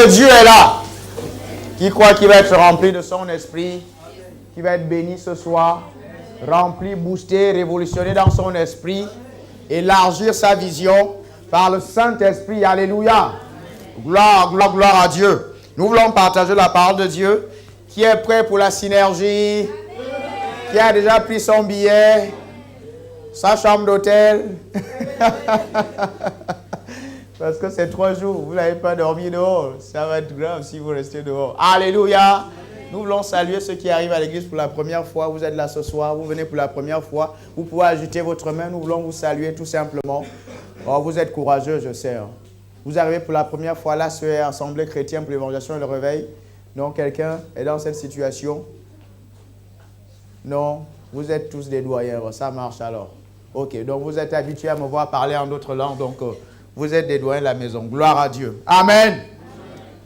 que Dieu est là? Qui croit qu'il va être rempli de son esprit? Qui va être béni ce soir? Rempli, boosté, révolutionné dans son esprit. Élargir sa vision par le Saint-Esprit. Alléluia. Gloire, gloire, gloire à Dieu. Nous voulons partager la parole de Dieu. Qui est prêt pour la synergie? Qui a déjà pris son billet? Sa chambre d'hôtel? Parce que c'est 3 jours. Vous n'avez pas dormi dehors. Ça va être grave si vous restez dehors. Alléluia. Nous voulons saluer ceux qui arrivent à l'église pour la première fois. Vous êtes là ce soir. Vous venez pour la première fois. Vous pouvez ajouter votre main. Nous voulons vous saluer tout simplement. Oh, vous êtes courageux, je sais. Vous arrivez pour la première fois là, c'est Assemblée chrétienne pour l'évangélisation et le réveil. Non, quelqu'un est dans cette situation? Non, vous êtes tous des doyens. Ça marche alors. Ok, donc vous êtes habitués à me voir parler en d'autres langues. Donc, vous êtes des doyens de la maison. Gloire à Dieu. Amen.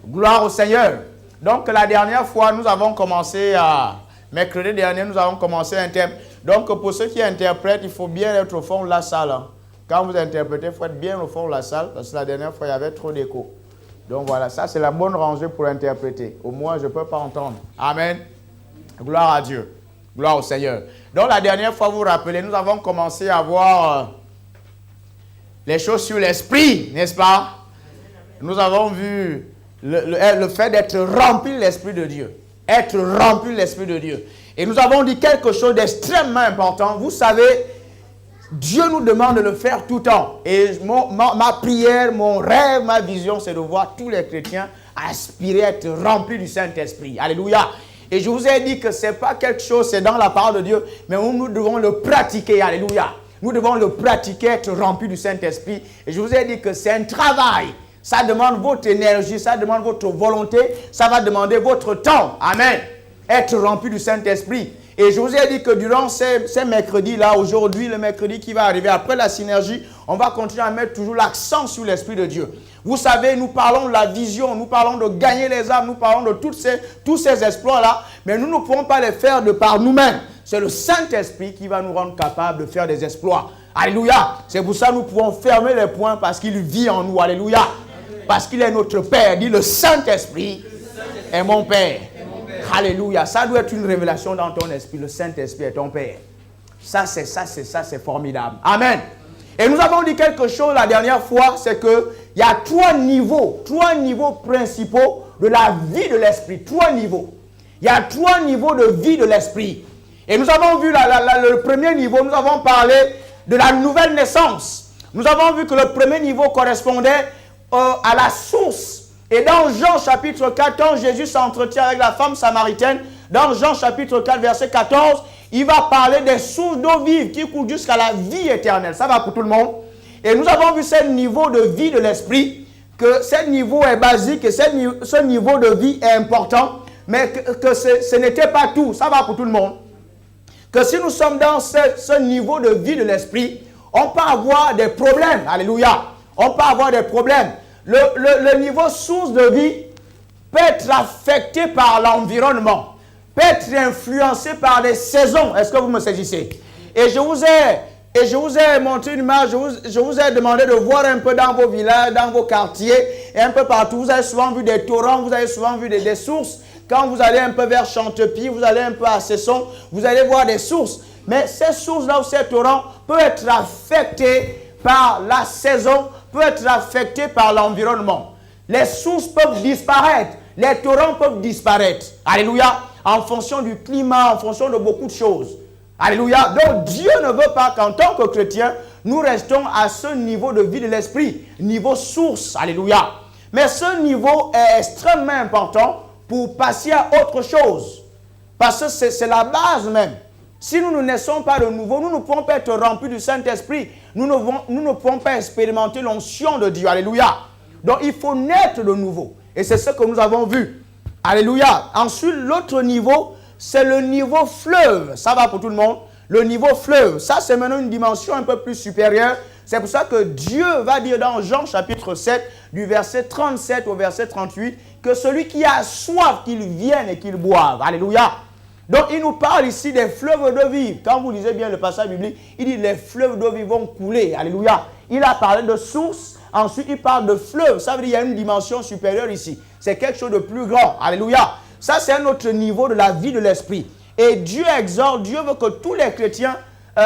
Gloire au Seigneur. Donc, la dernière fois, nous avons commencé mercredi dernier, nous avons commencé un thème. Donc, pour ceux qui interprètent, il faut bien être au fond de la salle. Quand vous interprétez, il faut être bien au fond de la salle, parce que la dernière fois, il y avait trop d'écho. Donc, voilà, ça, c'est la bonne rangée pour interpréter. Au moins, je ne peux pas entendre. Amen. Gloire à Dieu. Gloire au Seigneur. Donc, la dernière fois, vous vous rappelez, nous avons commencé à voir les choses sur l'esprit, n'est-ce pas? Nous avons vu le fait d'être rempli de l'Esprit de Dieu. Être rempli de l'Esprit de Dieu. Et nous avons dit quelque chose d'extrêmement important. Vous savez, Dieu nous demande de le faire tout le temps. Et ma prière, mon rêve, ma vision, c'est de voir tous les chrétiens aspirer à être remplis du Saint-Esprit. Alléluia. Et je vous ai dit que ce n'est pas quelque chose, c'est dans la parole de Dieu, mais nous devons le pratiquer. Alléluia. Nous devons le pratiquer, être remplis du Saint-Esprit. Et je vous ai dit que c'est un travail. Ça demande votre énergie, ça demande votre volonté, ça va demander votre temps. Amen. Être rempli du Saint-Esprit. Et je vous ai dit que durant ces mercredis-là, aujourd'hui, le mercredi qui va arriver après la synergie, on va continuer à mettre toujours l'accent sur l'Esprit de Dieu. Vous savez, nous parlons de la vision, nous parlons de gagner les âmes, nous parlons de tous ces exploits-là, mais nous ne pouvons pas les faire de par nous-mêmes. C'est le Saint-Esprit qui va nous rendre capables de faire des exploits. Alléluia. C'est pour ça que nous pouvons fermer les poings parce qu'il vit en nous. Alléluia. Parce qu'il est notre Père. Dit le Saint-Esprit est mon Père. Alléluia. Ça doit être une révélation dans ton esprit. Le Saint-Esprit est ton Père. Ça, c'est formidable. Amen. Et nous avons dit quelque chose la dernière fois, c'est qu'il y a 3 niveaux principaux de la vie de l'esprit. 3 niveaux. Il y a 3 niveaux de vie de l'esprit. Et nous avons vu le premier niveau, nous avons parlé de la nouvelle naissance. Nous avons vu que le premier niveau correspondait à la source. Et dans Jean chapitre 4, quand Jésus s'entretient avec la femme samaritaine, dans Jean chapitre 4, verset 14, il va parler des sources d'eau vive qui coulent jusqu'à la vie éternelle. Ça va pour tout le monde. Et nous avons vu ce niveau de vie de l'esprit, que ce niveau est basique et ce niveau de vie est important, mais que ce n'était pas tout. Ça va pour tout le monde. Que si nous sommes dans ce niveau de vie de l'esprit, on peut avoir des problèmes. Alléluia. On peut avoir des problèmes. Le niveau source de vie peut être affecté par l'environnement, peut être influencé par des saisons. Est-ce que vous me saisissez? Et je vous ai montré une image, je vous ai demandé de voir un peu dans vos villages, dans vos quartiers, et un peu partout. Vous avez souvent vu des torrents, vous avez souvent vu des sources. Quand vous allez un peu vers Chantepie, vous allez un peu à Cesson, vous allez voir des sources. Mais ces sources-là ou ces torrents peuvent être affectés par la saison, peut être affecté par l'environnement. Les sources peuvent disparaître. Les torrents peuvent disparaître. Alléluia. En fonction du climat, en fonction de beaucoup de choses. Alléluia. Donc Dieu ne veut pas qu'en tant que chrétiens, nous restons à ce niveau de vie de l'esprit. Niveau source. Alléluia. Mais ce niveau est extrêmement important pour passer à autre chose. Parce que c'est la base même. Si nous ne naissons pas de nouveau, nous ne pouvons pas être remplis du Saint-Esprit. Nous ne pouvons pas expérimenter l'onction de Dieu. Alléluia. Donc, il faut naître de nouveau. Et c'est ce que nous avons vu. Alléluia. Ensuite, l'autre niveau, c'est le niveau fleuve. Ça va pour tout le monde. Le niveau fleuve. Ça, c'est maintenant une dimension un peu plus supérieure. C'est pour ça que Dieu va dire dans Jean chapitre 7, du verset 37 au verset 38, que celui qui a soif, qu'il vienne et qu'il boive. Alléluia. Donc, il nous parle ici des fleuves d'eau vive. Quand vous lisez bien le passage biblique, il dit les fleuves d'eau vive vont couler. Alléluia. Il a parlé de source. Ensuite, il parle de fleuve. Ça veut dire qu'il y a une dimension supérieure ici. C'est quelque chose de plus grand. Alléluia. Ça, c'est un autre niveau de la vie de l'esprit. Et Dieu exhorte, Dieu veut que tous les chrétiens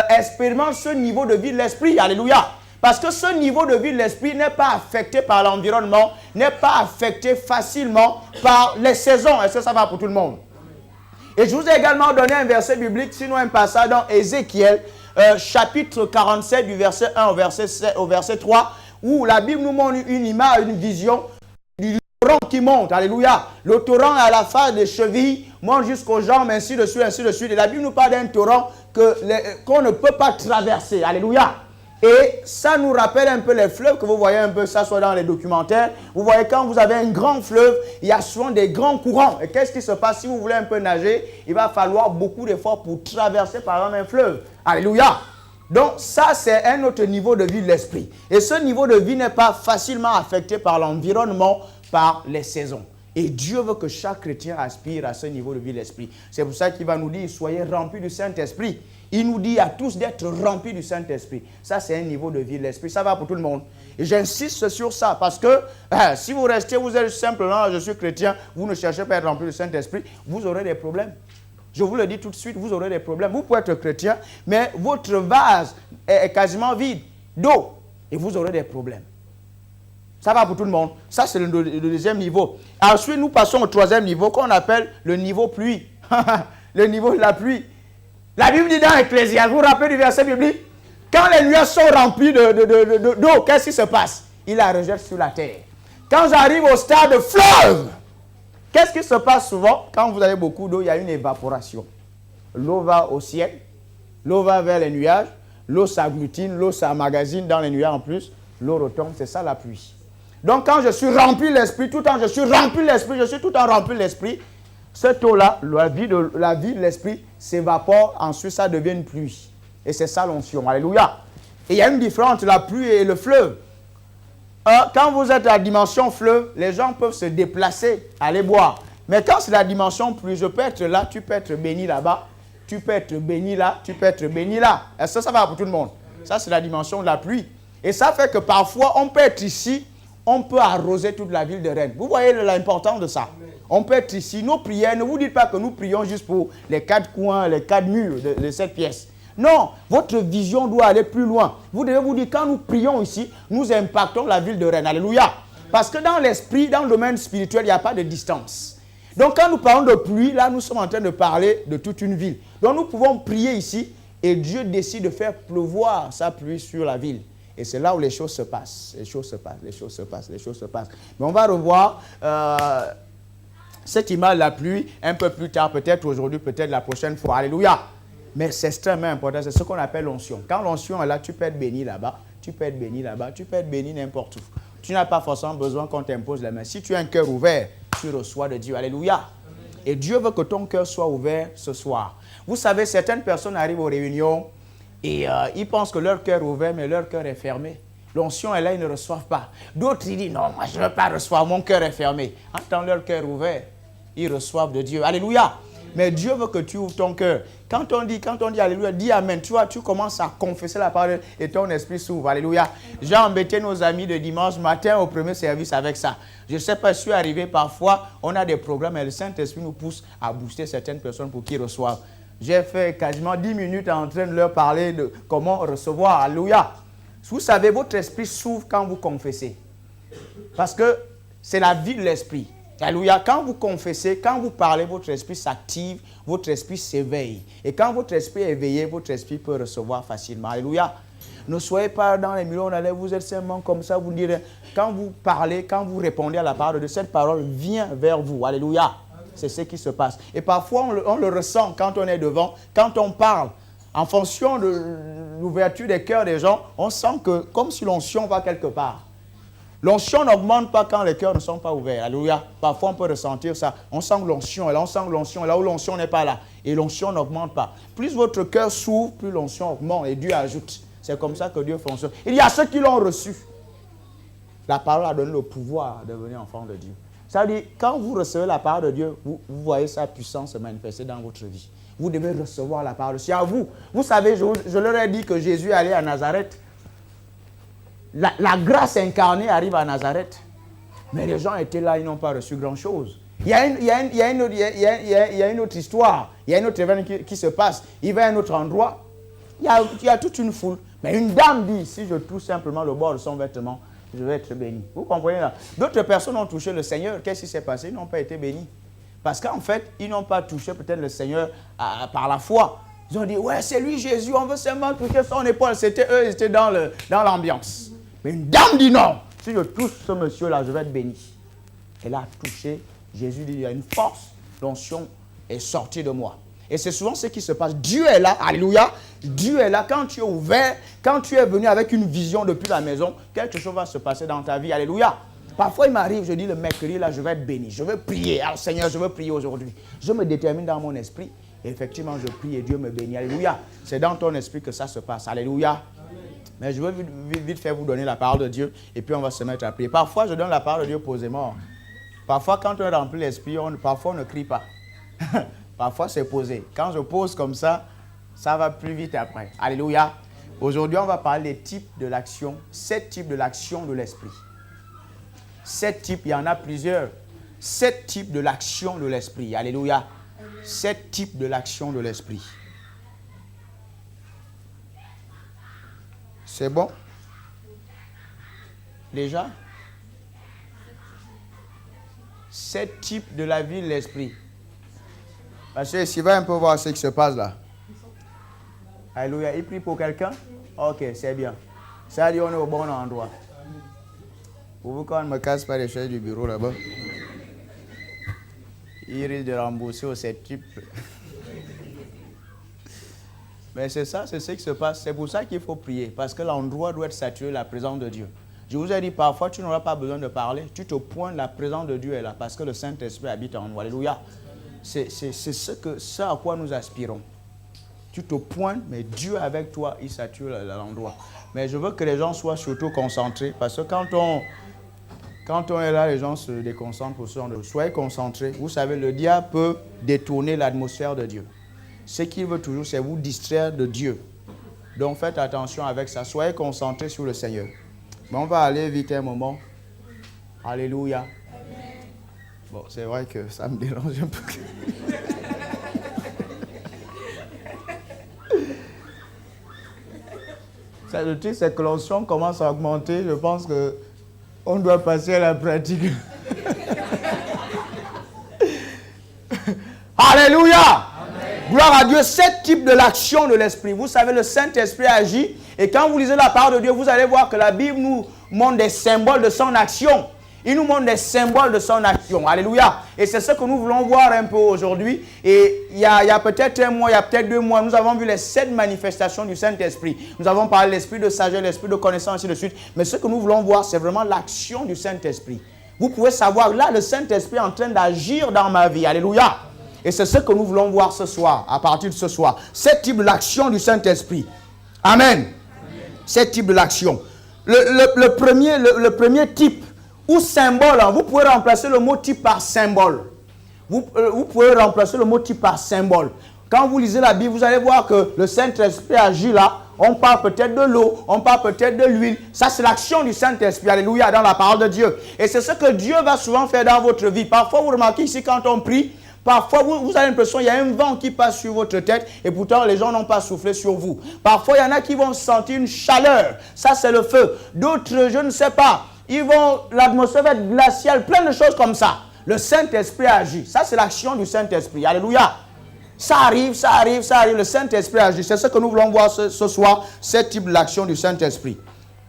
expérimentent ce niveau de vie de l'esprit. Alléluia. Parce que ce niveau de vie de l'esprit n'est pas affecté par l'environnement, n'est pas affecté facilement par les saisons. Est-ce que ça va pour tout le monde? Et je vous ai également donné un verset biblique, sinon un passage dans Ézéchiel, chapitre 47, du verset 1 au verset 3, où la Bible nous montre une image, une vision du torrent qui monte. Alléluia. Le torrent à la face des chevilles monte jusqu'aux jambes, ainsi de suite, ainsi de suite. Et la Bible nous parle d'un torrent qu'on ne peut pas traverser. Alléluia. Et ça nous rappelle un peu les fleuves que vous voyez un peu, ça soit dans les documentaires. Vous voyez quand vous avez un grand fleuve, il y a souvent des grands courants. Et qu'est-ce qui se passe si vous voulez un peu nager? Il va falloir beaucoup d'efforts pour traverser par exemple un fleuve. Alléluia. Donc ça c'est un autre niveau de vie de l'esprit. Et ce niveau de vie n'est pas facilement affecté par l'environnement, par les saisons. Et Dieu veut que chaque chrétien aspire à ce niveau de vie de l'esprit. C'est pour ça qu'il va nous dire, soyez remplis du Saint-Esprit. Il nous dit à tous d'être remplis du Saint-Esprit. Ça, c'est un niveau de vie de l'Esprit. Ça va pour tout le monde. Et j'insiste sur ça parce que si vous restez, vous êtes simplement, je suis chrétien, vous ne cherchez pas à être rempli du Saint-Esprit, vous aurez des problèmes. Je vous le dis tout de suite, vous aurez des problèmes. Vous pouvez être chrétien, mais votre vase est quasiment vide d'eau et vous aurez des problèmes. Ça va pour tout le monde. Ça, c'est le deuxième niveau. Ensuite, nous passons au troisième niveau qu'on appelle le niveau pluie. Le niveau de la pluie. La Bible dit dans Ecclésiaste, vous vous rappelez du verset biblique? Quand les nuages sont remplis d'eau, qu'est-ce qui se passe? Il la rejette sur la terre. Quand j'arrive au stade de fleuve, qu'est-ce qui se passe souvent? Quand vous avez beaucoup d'eau, il y a une évaporation. L'eau va au ciel, l'eau va vers les nuages, l'eau s'agglutine, l'eau s'emmagasine dans les nuages en plus, l'eau retombe, c'est ça la pluie. Donc quand je suis rempli de l'esprit, tout en je suis rempli de l'esprit, je suis tout en rempli de l'esprit, cette eau-là, la vie de l'esprit s'évapore, ensuite ça devient une pluie. Et c'est ça l'onction. Alléluia. Et il y a une différence entre la pluie et le fleuve. Quand vous êtes à la dimension fleuve, les gens peuvent se déplacer, aller boire. Mais quand c'est la dimension pluie, je peux être là, tu peux être béni là-bas, tu peux être béni là, tu peux être béni là. Est-ce que ça va pour tout le monde? Ça, c'est la dimension de la pluie. Et ça fait que parfois, on peut être ici, on peut arroser toute la ville de Rennes. Vous voyez l'importance de ça? On peut être ici. Nos prières, ne vous dites pas que nous prions juste pour les 4 coins, les 4 murs de cette pièce. Non, votre vision doit aller plus loin. Vous devez vous dire, quand nous prions ici, nous impactons la ville de Rennes. Alléluia. Parce que dans l'esprit, dans le domaine spirituel, il n'y a pas de distance. Donc quand nous parlons de pluie, là, nous sommes en train de parler de toute une ville. Donc nous pouvons prier ici et Dieu décide de faire pleuvoir sa pluie sur la ville. Et c'est là où les choses se passent. Les choses se passent, les choses se passent, les choses se passent. Mais on va revoir cette image de la pluie un peu plus tard, peut-être aujourd'hui, peut-être la prochaine fois. Alléluia. Mais c'est extrêmement important, c'est ce qu'on appelle l'onction. Quand l'onction est là, tu peux être béni là-bas, tu peux être béni là-bas, tu peux être béni n'importe où. Tu n'as pas forcément besoin qu'on t'impose la main. Si tu as un cœur ouvert, tu reçois de Dieu. Alléluia. Amen. Et Dieu veut que ton cœur soit ouvert ce soir. Vous savez, certaines personnes arrivent aux réunions et ils pensent que leur cœur est ouvert, mais leur cœur est fermé. L'onction est là, ils ne reçoivent pas. D'autres, ils disent, non, moi je ne veux pas recevoir, mon cœur est fermé. Entends leur cœur ouvert, ils reçoivent de Dieu. Alléluia. Mais Dieu veut que tu ouvres ton cœur. Quand on dit Alléluia, dis Amen. Tu vois, tu commences à confesser la parole et ton esprit s'ouvre. Alléluia. J'ai embêté nos amis de dimanche matin au premier service avec ça. Je ne sais pas si je suis arrivé parfois, on a des programmes et le Saint-Esprit nous pousse à booster certaines personnes pour qu'ils reçoivent. J'ai fait quasiment 10 minutes en train de leur parler de comment recevoir. Alléluia. Vous savez, votre esprit s'ouvre quand vous confessez. Parce que c'est la vie de l'esprit. Alléluia. Quand vous confessez, quand vous parlez, votre esprit s'active, votre esprit s'éveille. Et quand votre esprit est éveillé, votre esprit peut recevoir facilement. Alléluia. Ne soyez pas dans les millions d'années, vous êtes simplement comme ça, vous direz, quand vous parlez, quand vous répondez à la parole de cette parole, vient vers vous. Alléluia. C'est ce qui se passe. Et parfois, on le ressent quand on est devant, quand on parle. En fonction de l'ouverture des cœurs des gens, on sent que comme si l'onction va quelque part. L'onction n'augmente pas quand les cœurs ne sont pas ouverts. Alléluia. Parfois, on peut ressentir ça. On sent que l'onction est là, on sent que l'onction est là où l'onction n'est pas là. Et l'onction n'augmente pas. Plus votre cœur s'ouvre, plus l'onction augmente et Dieu ajoute. C'est comme ça que Dieu fonctionne. Il y a ceux qui l'ont reçu. La parole a donné le pouvoir de devenir enfant de Dieu. Ça veut dire, quand vous recevez la parole de Dieu, vous voyez sa puissance se manifester dans votre vie. Vous devez recevoir la parole. C'est à vous. Vous savez, je leur ai dit que Jésus allait à Nazareth. La grâce incarnée arrive à Nazareth. Mais les gens étaient là, ils n'ont pas reçu grand-chose. Il y a une autre histoire, il y a un autre événement qui se passe. Il va à un autre endroit, il y a toute une foule. Mais une dame dit, si je touche simplement le bord de son vêtement, je vais être béni. Vous comprenez là? D'autres personnes ont touché le Seigneur. Qu'est-ce qui s'est passé? Ils n'ont pas été bénis. Parce qu'en fait, ils n'ont pas touché peut-être le Seigneur par la foi. Ils ont dit, ouais, c'est lui Jésus, on veut seulement toucher son épaule. C'était eux, ils étaient dans l'ambiance. Mais une dame dit non, si je touche ce monsieur-là, je vais être béni. Elle a touché, Jésus dit, il y a une force, l'onction est sortie de moi. Et c'est souvent ce qui se passe. Dieu est là, alléluia. Dieu est là. Quand tu es ouvert, quand tu es venu avec une vision depuis la maison, quelque chose va se passer dans ta vie, alléluia. Parfois, il m'arrive, je dis le mercredi, là, je vais être béni. Je veux prier. Alors, Seigneur, je veux prier aujourd'hui. Je me détermine dans mon esprit. Et effectivement, je prie et Dieu me bénit. Alléluia. C'est dans ton esprit que ça se passe. Alléluia. Amen. Mais je veux vite faire vous donner la parole de Dieu. Et puis, on va se mettre à prier. Parfois, je donne la parole de Dieu posément. Parfois, quand on est rempli l'esprit, parfois, on ne crie pas. Parfois, c'est posé. Quand je pose comme ça va plus vite après. Alléluia. Aujourd'hui, on va parler des types de l'action. 7 types de l'action de l'esprit. 7 types, il y en a plusieurs. 7 types de l'action de l'esprit. Alléluia. 7 types de l'action de l'esprit. C'est bon? Déjà? 7 types de la vie de l'esprit. Parce que s'il va un peu voir ce qui se passe là. Alléluia. Il prie pour quelqu'un? Ok, c'est bien. Ça dit on est au bon endroit. Pour vous, quand on ne me casse pas les chaises du bureau là-bas, il risque de rembourser au 7 types. Mais c'est ça, c'est ce qui se passe. C'est pour ça qu'il faut prier. Parce que l'endroit doit être saturé de la présence de Dieu. Je vous ai dit, parfois, tu n'auras pas besoin de parler. Tu te pointes, la présence de Dieu est là. Parce que le Saint-Esprit habite en nous. Alléluia. C'est ce à quoi nous aspirons. Tu te pointes, mais Dieu avec toi, il sature l'endroit. Mais je veux que les gens soient surtout concentrés. Parce que quand on est là, les gens se déconcentrent pour ce genre de choses. Soyez concentrés. Vous savez, le diable peut détourner l'atmosphère de Dieu. Ce qu'il veut toujours, c'est vous distraire de Dieu. Donc faites attention avec ça. Soyez concentrés sur le Seigneur. Mais on va aller vite un moment. Alléluia. Bon, c'est vrai que ça me dérange un peu. Ça, le truc, c'est que l'onction commence à augmenter. Je pense qu'on doit passer à la pratique. Alléluia! Amen. Gloire à Dieu. 7 types de l'action de l'esprit. Vous savez, le Saint-Esprit agit. Et quand vous lisez la parole de Dieu, vous allez voir que la Bible nous montre des symboles de son action. Il nous montre des symboles de son action. Alléluia. Et c'est ce que nous voulons voir un peu aujourd'hui. Et il y a peut-être un mois, il y a peut-être 2 mois, nous avons vu les 7 manifestations du Saint-Esprit. Nous avons parlé de l'esprit de sagesse, l'esprit de connaissance, ainsi de suite. Mais ce que nous voulons voir, c'est vraiment l'action du Saint-Esprit. Vous pouvez savoir, là, le Saint-Esprit est en train d'agir dans ma vie. Alléluia. Et c'est ce que nous voulons voir ce soir, à partir de ce soir. 7 types de l'action du Saint-Esprit. Amen. 7 types de l'action. Le premier type, ou symbole, vous pouvez remplacer le mot type par symbole. Vous pouvez remplacer le mot type par symbole. Quand vous lisez la Bible, vous allez voir que le Saint-Esprit agit là. On parle peut-être de l'eau, on parle peut-être de l'huile. Ça, c'est l'action du Saint-Esprit, alléluia, dans la parole de Dieu. Et c'est ce que Dieu va souvent faire dans votre vie. Parfois, vous remarquez ici, quand on prie, parfois, vous avez l'impression qu'il y a un vent qui passe sur votre tête et pourtant, les gens n'ont pas soufflé sur vous. Parfois, il y en a qui vont sentir une chaleur. Ça, c'est le feu. D'autres, je ne sais pas. L'atmosphère va être glaciale, plein de choses comme ça. Le Saint-Esprit agit. Ça, c'est l'action du Saint-Esprit. Alléluia. Ça arrive. Le Saint-Esprit agit. C'est ce que nous voulons voir ce soir, 7 types d'action du Saint-Esprit.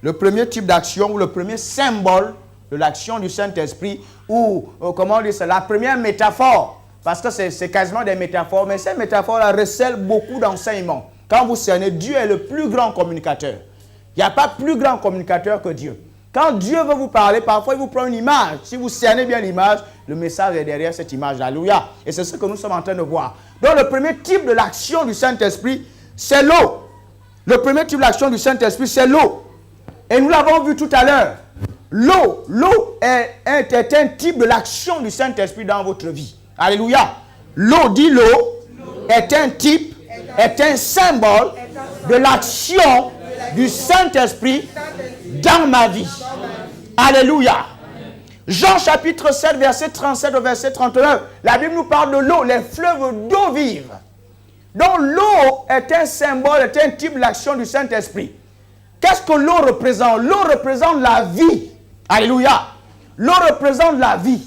Le premier type d'action, ou le premier symbole de l'action du Saint-Esprit, ou, comment on dit ça, la première métaphore, parce que c'est quasiment des métaphores, mais ces métaphores-là recèlent beaucoup d'enseignements. Quand vous cernez, Dieu est le plus grand communicateur. Il n'y a pas plus grand communicateur que Dieu. Quand Dieu veut vous parler, parfois il vous prend une image. Si vous cernez bien l'image, le message est derrière cette image. Alléluia. Et c'est ce que nous sommes en train de voir. Donc le premier type de l'action du Saint-Esprit, c'est l'eau. Le premier type d'action du Saint-Esprit, c'est l'eau. Et nous l'avons vu tout à l'heure. L'eau est un type de l'action du Saint-Esprit dans votre vie. Alléluia. L'eau, dit l'eau, est un type, est un symbole de l'action du Saint-Esprit dans ma vie. Alléluia. Jean chapitre 7, verset 37 au verset 39. La Bible nous parle de l'eau, les fleuves d'eau vive. Donc l'eau est un symbole, est un type d'action du Saint-Esprit. Qu'est-ce que l'eau représente? L'eau représente la vie. Alléluia. L'eau représente la vie.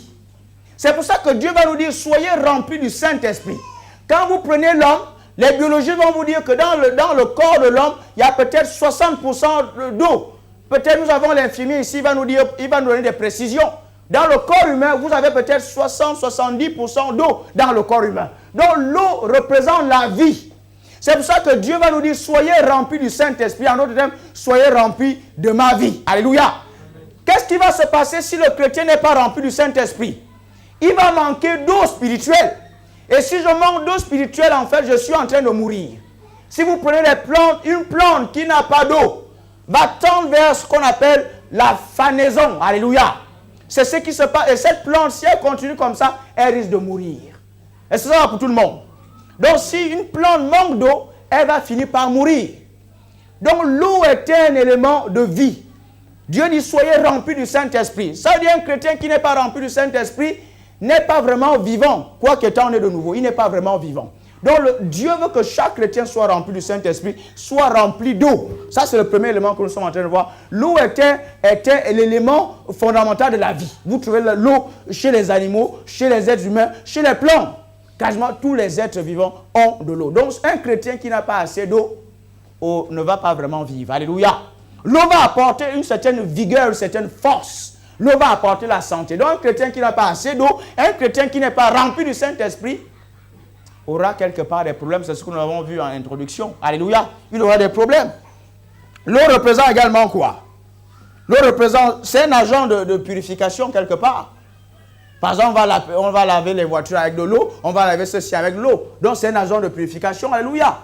C'est pour ça que Dieu va nous dire, soyez remplis du Saint-Esprit. Quand vous prenez l'homme, les biologistes vont vous dire que dans le corps de l'homme, il y a peut-être 60% d'eau. Peut-être nous avons l'infirmier ici, il va nous donner des précisions. Dans le corps humain, vous avez peut-être 60-70% d'eau dans le corps humain. Donc l'eau représente la vie. C'est pour ça que Dieu va nous dire, soyez remplis du Saint-Esprit. En d'autres termes, soyez remplis de ma vie. Alléluia. Qu'est-ce qui va se passer si le chrétien n'est pas rempli du Saint-Esprit? Il va manquer d'eau spirituelle. Et si je manque d'eau spirituelle, en fait, je suis en train de mourir. Si vous prenez des plantes, une plante qui n'a pas d'eau va tendre vers ce qu'on appelle la fanaison. Alléluia. C'est ce qui se passe. Et cette plante, si elle continue comme ça, elle risque de mourir. Et c'est ça pour tout le monde. Donc, si une plante manque d'eau, elle va finir par mourir. Donc, l'eau est un élément de vie. Dieu dit, soyez remplis du Saint-Esprit. Ça veut dire un chrétien qui n'est pas rempli du Saint-Esprit n'est pas vraiment vivant. Quoi qu'étant né de nouveau, il n'est pas vraiment vivant. Donc, Dieu veut que chaque chrétien soit rempli du Saint-Esprit, soit rempli d'eau. Ça, c'est le premier élément que nous sommes en train de voir. L'eau est l'élément fondamental de la vie. Vous trouvez l'eau chez les animaux, chez les êtres humains, chez les plantes. Quasiment tous les êtres vivants ont de l'eau. Donc, un chrétien qui n'a pas assez d'eau ne va pas vraiment vivre. Alléluia. L'eau va apporter une certaine vigueur, une certaine force. L'eau va apporter la santé. Donc, un chrétien qui n'a pas assez d'eau, un chrétien qui n'est pas rempli du Saint-Esprit, aura quelque part des problèmes. C'est ce que nous avons vu en introduction. Alléluia. Il aura des problèmes. L'eau représente également quoi? L'eau représente, c'est un agent de purification quelque part. Par exemple, on va laver les voitures avec de l'eau, on va laver ceci avec de l'eau. Donc, c'est un agent de purification. Alléluia.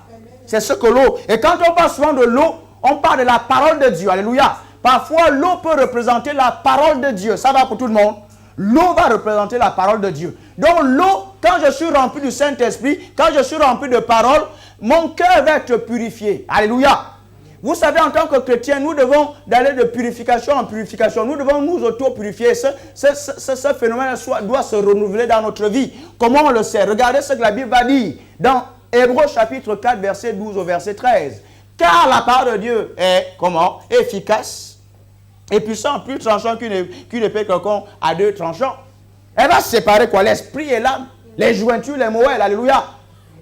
C'est ce que l'eau. Et quand on parle souvent de l'eau, on parle de la parole de Dieu. Alléluia. Parfois, l'eau peut représenter la parole de Dieu. Ça va pour tout le monde. L'eau va représenter la parole de Dieu. Donc l'eau, quand je suis rempli du Saint-Esprit, quand je suis rempli de parole, mon cœur va être purifié. Alléluia. Vous savez, en tant que chrétien, nous devons d'aller de purification en purification. Nous devons nous auto-purifier. Ce phénomène doit se renouveler dans notre vie. Comment on le sait? Regardez ce que la Bible va dire dans Hébreux chapitre 4, verset 12 au verset 13. Car la parole de Dieu est, comment? Efficace et puissant, plus tranchant qu'une épée quelconque à deux tranchants. Elle va séparer quoi? L'esprit et l'âme, les jointures, les moelles. Alléluia.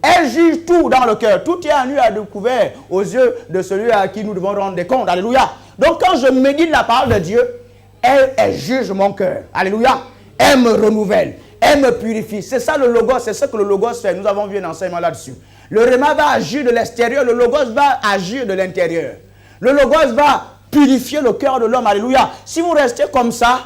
Elle juge tout dans le cœur. Tout est à nu à découvert aux yeux de celui à qui nous devons rendre des comptes. Alléluia. Donc quand je médite la parole de Dieu, elle juge mon cœur. Alléluia. Elle me renouvelle. Elle me purifie. C'est ça le logos. C'est ce que le logos fait. Nous avons vu un enseignement là-dessus. Le réma va agir de l'extérieur. Le logos va agir de l'intérieur. Le logos va purifier le cœur de l'homme. Alléluia. Si vous restez comme ça,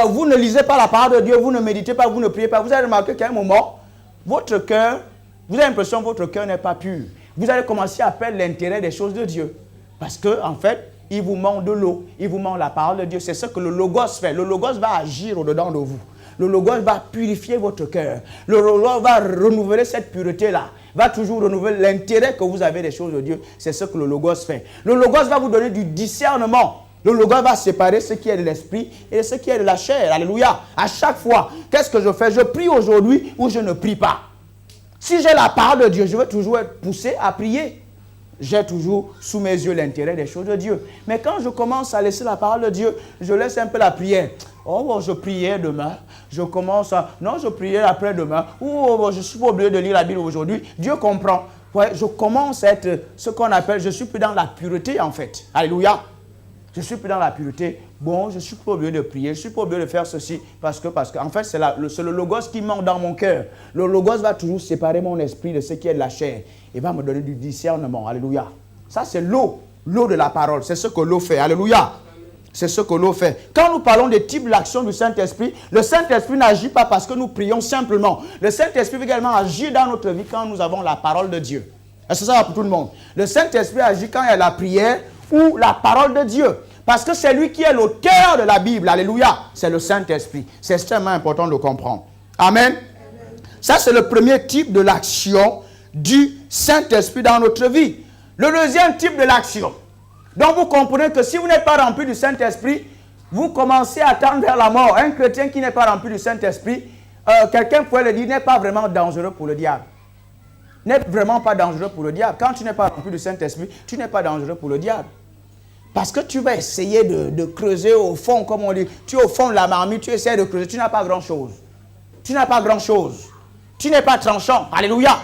vous ne lisez pas la parole de Dieu, vous ne méditez pas, vous ne priez pas, vous allez remarquer qu'à un moment, votre cœur, vous avez l'impression que votre cœur n'est pas pur. Vous allez commencer à perdre l'intérêt des choses de Dieu. Parce que, en fait, il vous manque de l'eau, il vous manque la parole de Dieu. C'est ce que le logos fait. Le logos va agir au-dedans de vous. Le logos va purifier votre cœur. Le logos va renouveler cette pureté-là. Va toujours renouveler l'intérêt que vous avez des choses de Dieu. C'est ce que le logos fait. Le logos va vous donner du discernement. Le logos va séparer ce qui est de l'esprit et ce qui est de la chair. Alléluia. À chaque fois, qu'est-ce que je fais? Je prie aujourd'hui ou je ne prie pas. Si j'ai la parole de Dieu, je vais toujours être poussé à prier. J'ai toujours sous mes yeux l'intérêt des choses de Dieu. Mais quand je commence à laisser la parole de Dieu, je laisse un peu la prière. Oh, bon, je priais demain. Je commence à... Non, je priais après-demain. Oh, bon, je suis pas obligé de lire la Bible aujourd'hui. Dieu comprend. Ouais, je commence à être ce qu'on appelle... Je suis plus dans la pureté, en fait. Alléluia. Je suis plus dans la pureté. Bon, je suis pas obligé de prier. Je suis pas obligé de faire ceci. Parce que en fait, c'est le logos qui manque dans mon cœur. Le logos va toujours séparer mon esprit de ce qui est de la chair. Il va me donner du discernement. Alléluia. Ça, c'est l'eau. L'eau de la parole. C'est ce que l'eau fait. Alléluia. C'est ce que l'eau fait. Quand nous parlons des types d'actions du Saint-Esprit, le Saint-Esprit n'agit pas parce que nous prions simplement. Le Saint-Esprit veut également agir dans notre vie quand nous avons la parole de Dieu. Est-ce que ça va pour tout le monde? Le Saint-Esprit agit quand il y a la prière ou la parole de Dieu. Parce que c'est lui qui est l'auteur de la Bible. Alléluia. C'est le Saint-Esprit. C'est extrêmement important de le comprendre. Amen. Ça, c'est le premier type de l'action du Saint-Esprit dans notre vie. Le deuxième type de l'action. Donc, vous comprenez que si vous n'êtes pas rempli du Saint-Esprit, vous commencez à tendre vers la mort. Un chrétien qui n'est pas rempli du Saint-Esprit, quelqu'un pourrait le dire, n'est pas vraiment dangereux pour le diable. N'est vraiment pas dangereux pour le diable. Quand tu n'es pas rempli du Saint-Esprit, tu n'es pas dangereux pour le diable. Parce que tu vas essayer de creuser au fond, comme on dit. Tu es au fond de la marmite, tu essaies de creuser, tu n'as pas grand-chose. Tu n'as pas grand-chose. Tu n'es pas tranchant. Alléluia.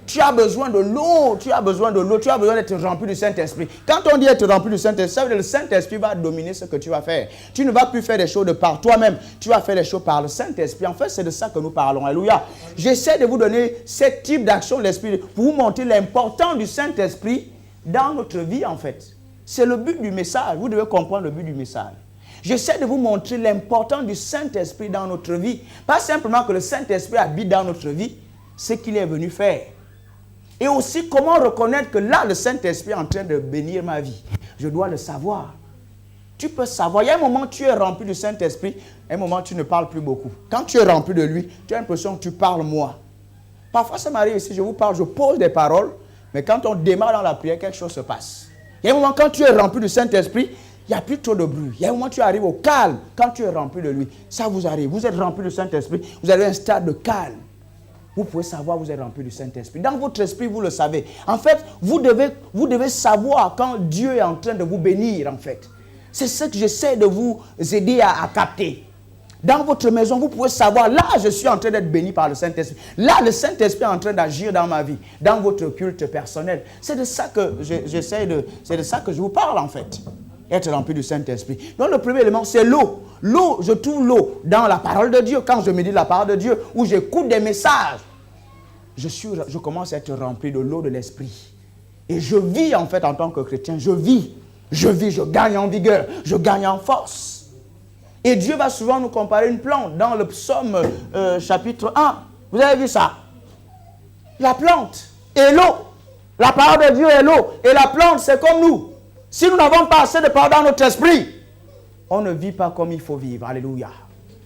Tu as besoin de l'eau, tu as besoin de l'eau, tu as besoin d'être rempli du Saint-Esprit. Quand on dit être rempli du Saint-Esprit, ça veut dire que le Saint-Esprit va dominer ce que tu vas faire. Tu ne vas plus faire des choses de par toi-même, tu vas faire des choses par le Saint-Esprit. En fait, c'est de ça que nous parlons. Alléluia. J'essaie de vous donner ce type d'action de l'Esprit pour vous montrer l'importance du Saint-Esprit dans notre vie, en fait. C'est le but du message. Vous devez comprendre le but du message. J'essaie de vous montrer l'importance du Saint-Esprit dans notre vie. Pas simplement que le Saint-Esprit habite dans notre vie, ce qu'il est venu faire. Et aussi, comment reconnaître que là, le Saint-Esprit est en train de bénir ma vie. Je dois le savoir. Tu peux savoir. Il y a un moment où tu es rempli du Saint-Esprit, un moment où tu ne parles plus beaucoup. Quand tu es rempli de lui, tu as l'impression que tu parles moi. Parfois, ça m'arrive ici, je vous parle, je pose des paroles, mais quand on démarre dans la prière, quelque chose se passe. Il y a un moment, quand tu es rempli du Saint-Esprit, il n'y a plus trop de bruit. Il y a un moment, tu arrives au calme quand tu es rempli de lui. Ça vous arrive. Vous êtes rempli du Saint-Esprit, vous avez un stade de calme. Vous pouvez savoir que vous êtes rempli du Saint-Esprit. Dans votre esprit, vous le savez. En fait, vous devez savoir quand Dieu est en train de vous bénir, en fait. C'est ce que j'essaie de vous aider à capter. Dans votre maison, vous pouvez savoir, là, je suis en train d'être béni par le Saint-Esprit. Là, le Saint-Esprit est en train d'agir dans ma vie, dans votre culte personnel. C'est de ça que c'est de ça que je vous parle, en fait. Être rempli du Saint-Esprit. Donc, le premier élément, c'est l'eau. L'eau, je trouve l'eau dans la parole de Dieu. Quand je médite la parole de Dieu, ou j'écoute des messages, je commence à être rempli de l'eau de l'Esprit. Et je vis, en fait, en tant que chrétien, je gagne en vigueur, je gagne en force. Et Dieu va souvent nous comparer une plante dans le psaume chapitre 1. Vous avez vu ça? La plante et l'eau. La parole de Dieu est l'eau. Et la plante, c'est comme nous. Si nous n'avons pas assez de parole dans notre esprit, on ne vit pas comme il faut vivre. Alléluia.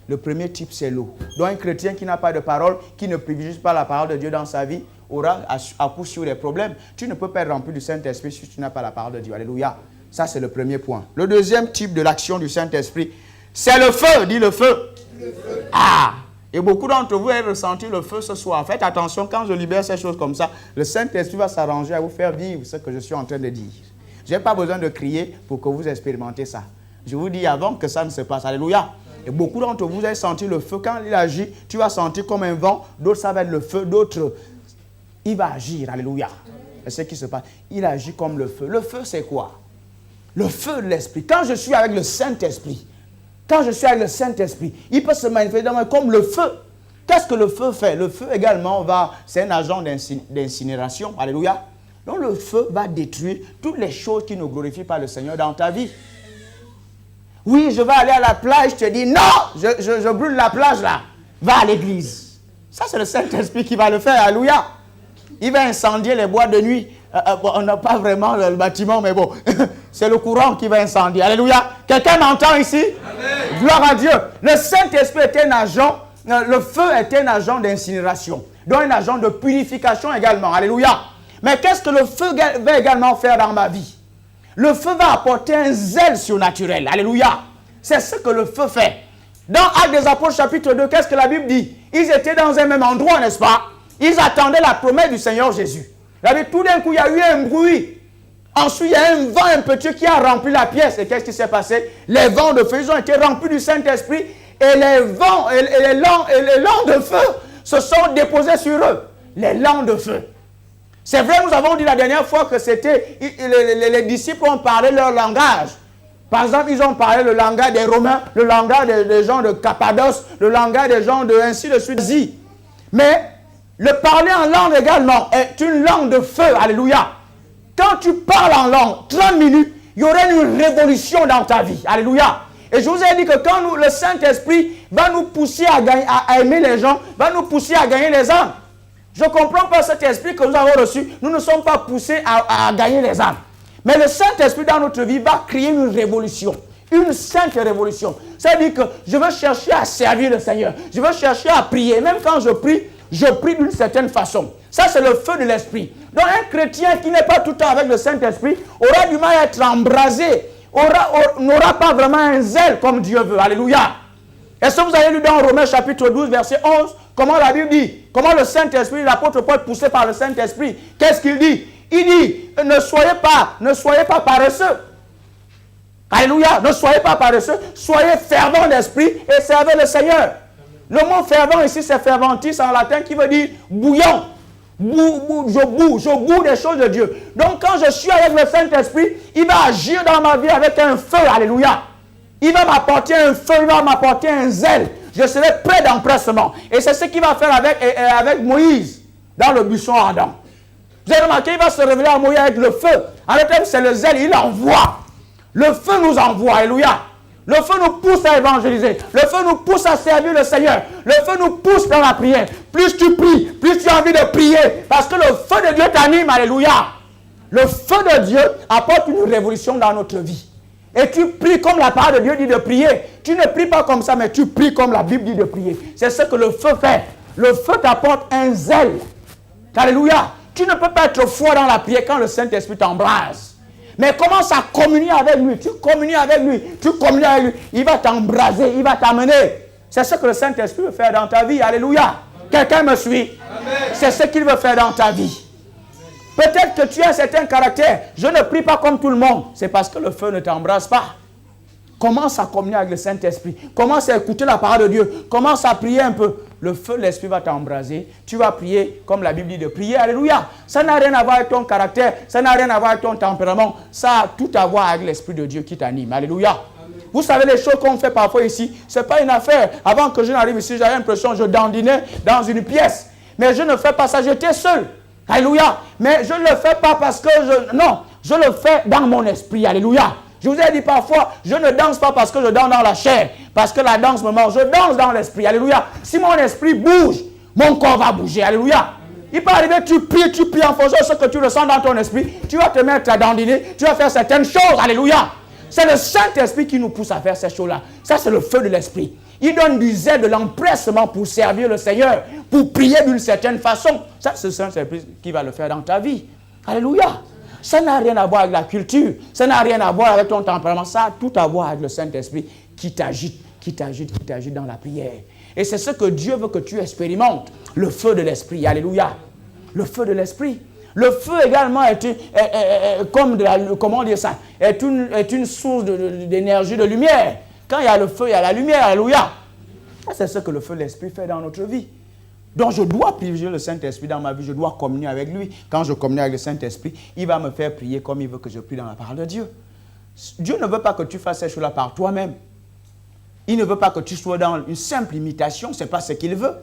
Le premier type, c'est l'eau. Donc un chrétien qui n'a pas de parole, qui ne privilégie pas la parole de Dieu dans sa vie, aura à coup sûr des problèmes. Tu ne peux pas être rempli du Saint-Esprit si tu n'as pas la parole de Dieu. Alléluia. Ça, c'est le premier point. Le deuxième type de l'action du Saint-Esprit, c'est le feu. Dis le feu. Le feu. Ah! Et beaucoup d'entre vous avez ressenti le feu ce soir. Faites attention, quand je libère ces choses comme ça, le Saint-Esprit va s'arranger à vous faire vivre ce que je suis en train de dire. Je n'ai pas besoin de crier pour que vous expérimentez ça. Je vous dis avant que ça ne se passe. Alléluia. Et beaucoup d'entre vous avez senti le feu. Quand il agit, tu vas sentir comme un vent. D'autres, ça va être le feu. D'autres, il va agir. Alléluia. Et ce qui se passe, il agit comme le feu. Le feu, c'est quoi? Le feu de l'Esprit. Quand je suis avec le Saint-Esprit, il peut se manifester dans moi comme le feu. Qu'est-ce que le feu fait? Le feu également c'est un agent d'incinération. Alléluia. Donc le feu va détruire toutes les choses qui ne glorifient pas le Seigneur dans ta vie. Oui, je vais aller à la plage, je te dis non, je brûle la plage là. Va à l'église. Ça, c'est le Saint-Esprit qui va le faire. Alléluia. Il va incendier les bois de nuit. On n'a pas vraiment le bâtiment, mais bon, c'est le courant qui va incendier. Alléluia. Quelqu'un m'entend ici? Amen. Gloire à Dieu. Le Saint-Esprit est un agent, le feu est un agent d'incinération. Donc un agent de purification également. Alléluia. Mais qu'est-ce que le feu va également faire dans ma vie? Le feu va apporter un zèle surnaturel. Alléluia. C'est ce que le feu fait. Dans Actes des Apôtres chapitre 2, qu'est-ce que la Bible dit? Ils étaient dans un même endroit, n'est-ce pas? Ils attendaient la promesse du Seigneur Jésus. Tout d'un coup, il y a eu un bruit. Ensuite, il y a un vent un petit qui a rempli la pièce. Et qu'est-ce qui s'est passé? Les vents de feu, ils ont été remplis du Saint-Esprit. Et les vents et les langues de feu se sont déposés sur eux. Les langues de feu. C'est vrai, nous avons dit la dernière fois que c'était les disciples ont parlé leur langage. Par exemple, ils ont parlé le langage des Romains, le langage des gens de Cappadoce, le langage des gens de ainsi de suite. Mais le parler en langue également est une langue de feu. Alléluia. Quand tu parles en langue, 30 minutes, il y aurait une révolution dans ta vie. Alléluia. Et je vous ai dit que quand le Saint-Esprit va nous pousser à aimer les gens, va nous pousser à gagner les âmes. Je ne comprends pas cet esprit que nous avons reçu. Nous ne sommes pas poussés à gagner les âmes. Mais le Saint-Esprit dans notre vie va créer une révolution. Une sainte révolution. C'est-à-dire que je veux chercher à servir le Seigneur. Je veux chercher à prier. Même quand je prie d'une certaine façon. Ça, c'est le feu de l'Esprit. Donc, un chrétien qui n'est pas tout le temps avec le Saint-Esprit aura du mal à être embrasé, n'aura pas vraiment un zèle comme Dieu veut. Alléluia. Est-ce que vous avez lu dans Romains chapitre 12, verset 11, comment la Bible dit, comment le Saint-Esprit, l'apôtre Paul poussé par le Saint-Esprit, qu'est-ce qu'il dit? Il dit, ne soyez pas paresseux. Alléluia, ne soyez pas paresseux, soyez fervents d'esprit et servez le Seigneur. Le mot fervent ici, c'est ferventis en latin qui veut dire bouillant. Je boue des choses de Dieu. Donc quand je suis avec le Saint-Esprit, il va agir dans ma vie avec un feu. Alléluia. Il va m'apporter un feu, il va m'apporter un zèle. Je serai prêt d'empressement. Et c'est ce qu'il va faire avec Moïse dans le buisson ardent. Vous avez remarqué, il va se révéler à Moïse avec le feu. En fait, c'est le zèle, il envoie. Le feu nous envoie, alléluia. Le feu nous pousse à évangéliser. Le feu nous pousse à servir le Seigneur. Le feu nous pousse dans la prière. Plus tu pries, plus tu as envie de prier. Parce que le feu de Dieu t'anime, alléluia. Le feu de Dieu apporte une révolution dans notre vie. Et tu pries comme la parole de Dieu dit de prier. Tu ne pries pas comme ça, mais tu pries comme la Bible dit de prier. C'est ce que le feu fait. Le feu t'apporte un zèle. Alléluia. Tu ne peux pas être froid dans la prière quand le Saint-Esprit t'embrase. Mais commence à communier avec lui. Tu communies avec lui. Tu communies avec lui. Il va t'embraser. Il va t'amener. C'est ce que le Saint-Esprit veut faire dans ta vie. Alléluia. Quelqu'un me suit? C'est ce qu'il veut faire dans ta vie. Peut-être que tu as un certain caractère. Je ne prie pas comme tout le monde. C'est parce que le feu ne t'embrase pas. Commence à communier avec le Saint-Esprit. Commence à écouter la parole de Dieu. Commence à prier un peu. Le feu de l'Esprit va t'embraser. Tu vas prier comme la Bible dit de prier. Alléluia. Ça n'a rien à voir avec ton caractère. Ça n'a rien à voir avec ton tempérament. Ça a tout à voir avec l'Esprit de Dieu qui t'anime. Alléluia. Amen. Vous savez les choses qu'on fait parfois ici. Ce n'est pas une affaire. Avant que je n'arrive ici, j'avais l'impression que je dandinais dans une pièce. Mais je ne fais pas ça. J'étais seul. Alléluia. Mais je ne le fais pas parce que non. Je le fais dans mon esprit. Alléluia. Je vous ai dit parfois, je ne danse pas parce que je danse dans la chair, parce que la danse me mange. Je danse dans l'esprit. Alléluia. Si mon esprit bouge, mon corps va bouger. Alléluia. Il peut arriver, tu pries en fonction de ce que tu ressens dans ton esprit. Tu vas te mettre à dandiner, tu vas faire certaines choses. Alléluia. C'est le Saint-Esprit qui nous pousse à faire ces choses-là. Ça, c'est le feu de l'esprit. Il donne du zèle, de l'empressement pour servir le Seigneur, pour prier d'une certaine façon. Ça, c'est le Saint-Esprit qui va le faire dans ta vie. Alléluia. Ça n'a rien à voir avec la culture. Ça n'a rien à voir avec ton tempérament. Ça a tout à voir avec le Saint-Esprit qui t'agite dans la prière. Et c'est ce que Dieu veut que tu expérimentes. Le feu de l'Esprit. Alléluia. Le feu de l'Esprit. Le feu également est une source d'énergie, de lumière. Quand il y a le feu, il y a la lumière. Alléluia. C'est ce que le feu de l'Esprit fait dans notre vie. Donc je dois privilégier le Saint-Esprit dans ma vie, je dois communier avec lui. Quand je communie avec le Saint-Esprit, il va me faire prier comme il veut que je prie dans la parole de Dieu. Dieu ne veut pas que tu fasses ces choses-là par toi-même. Il ne veut pas que tu sois dans une simple imitation, ce n'est pas ce qu'il veut.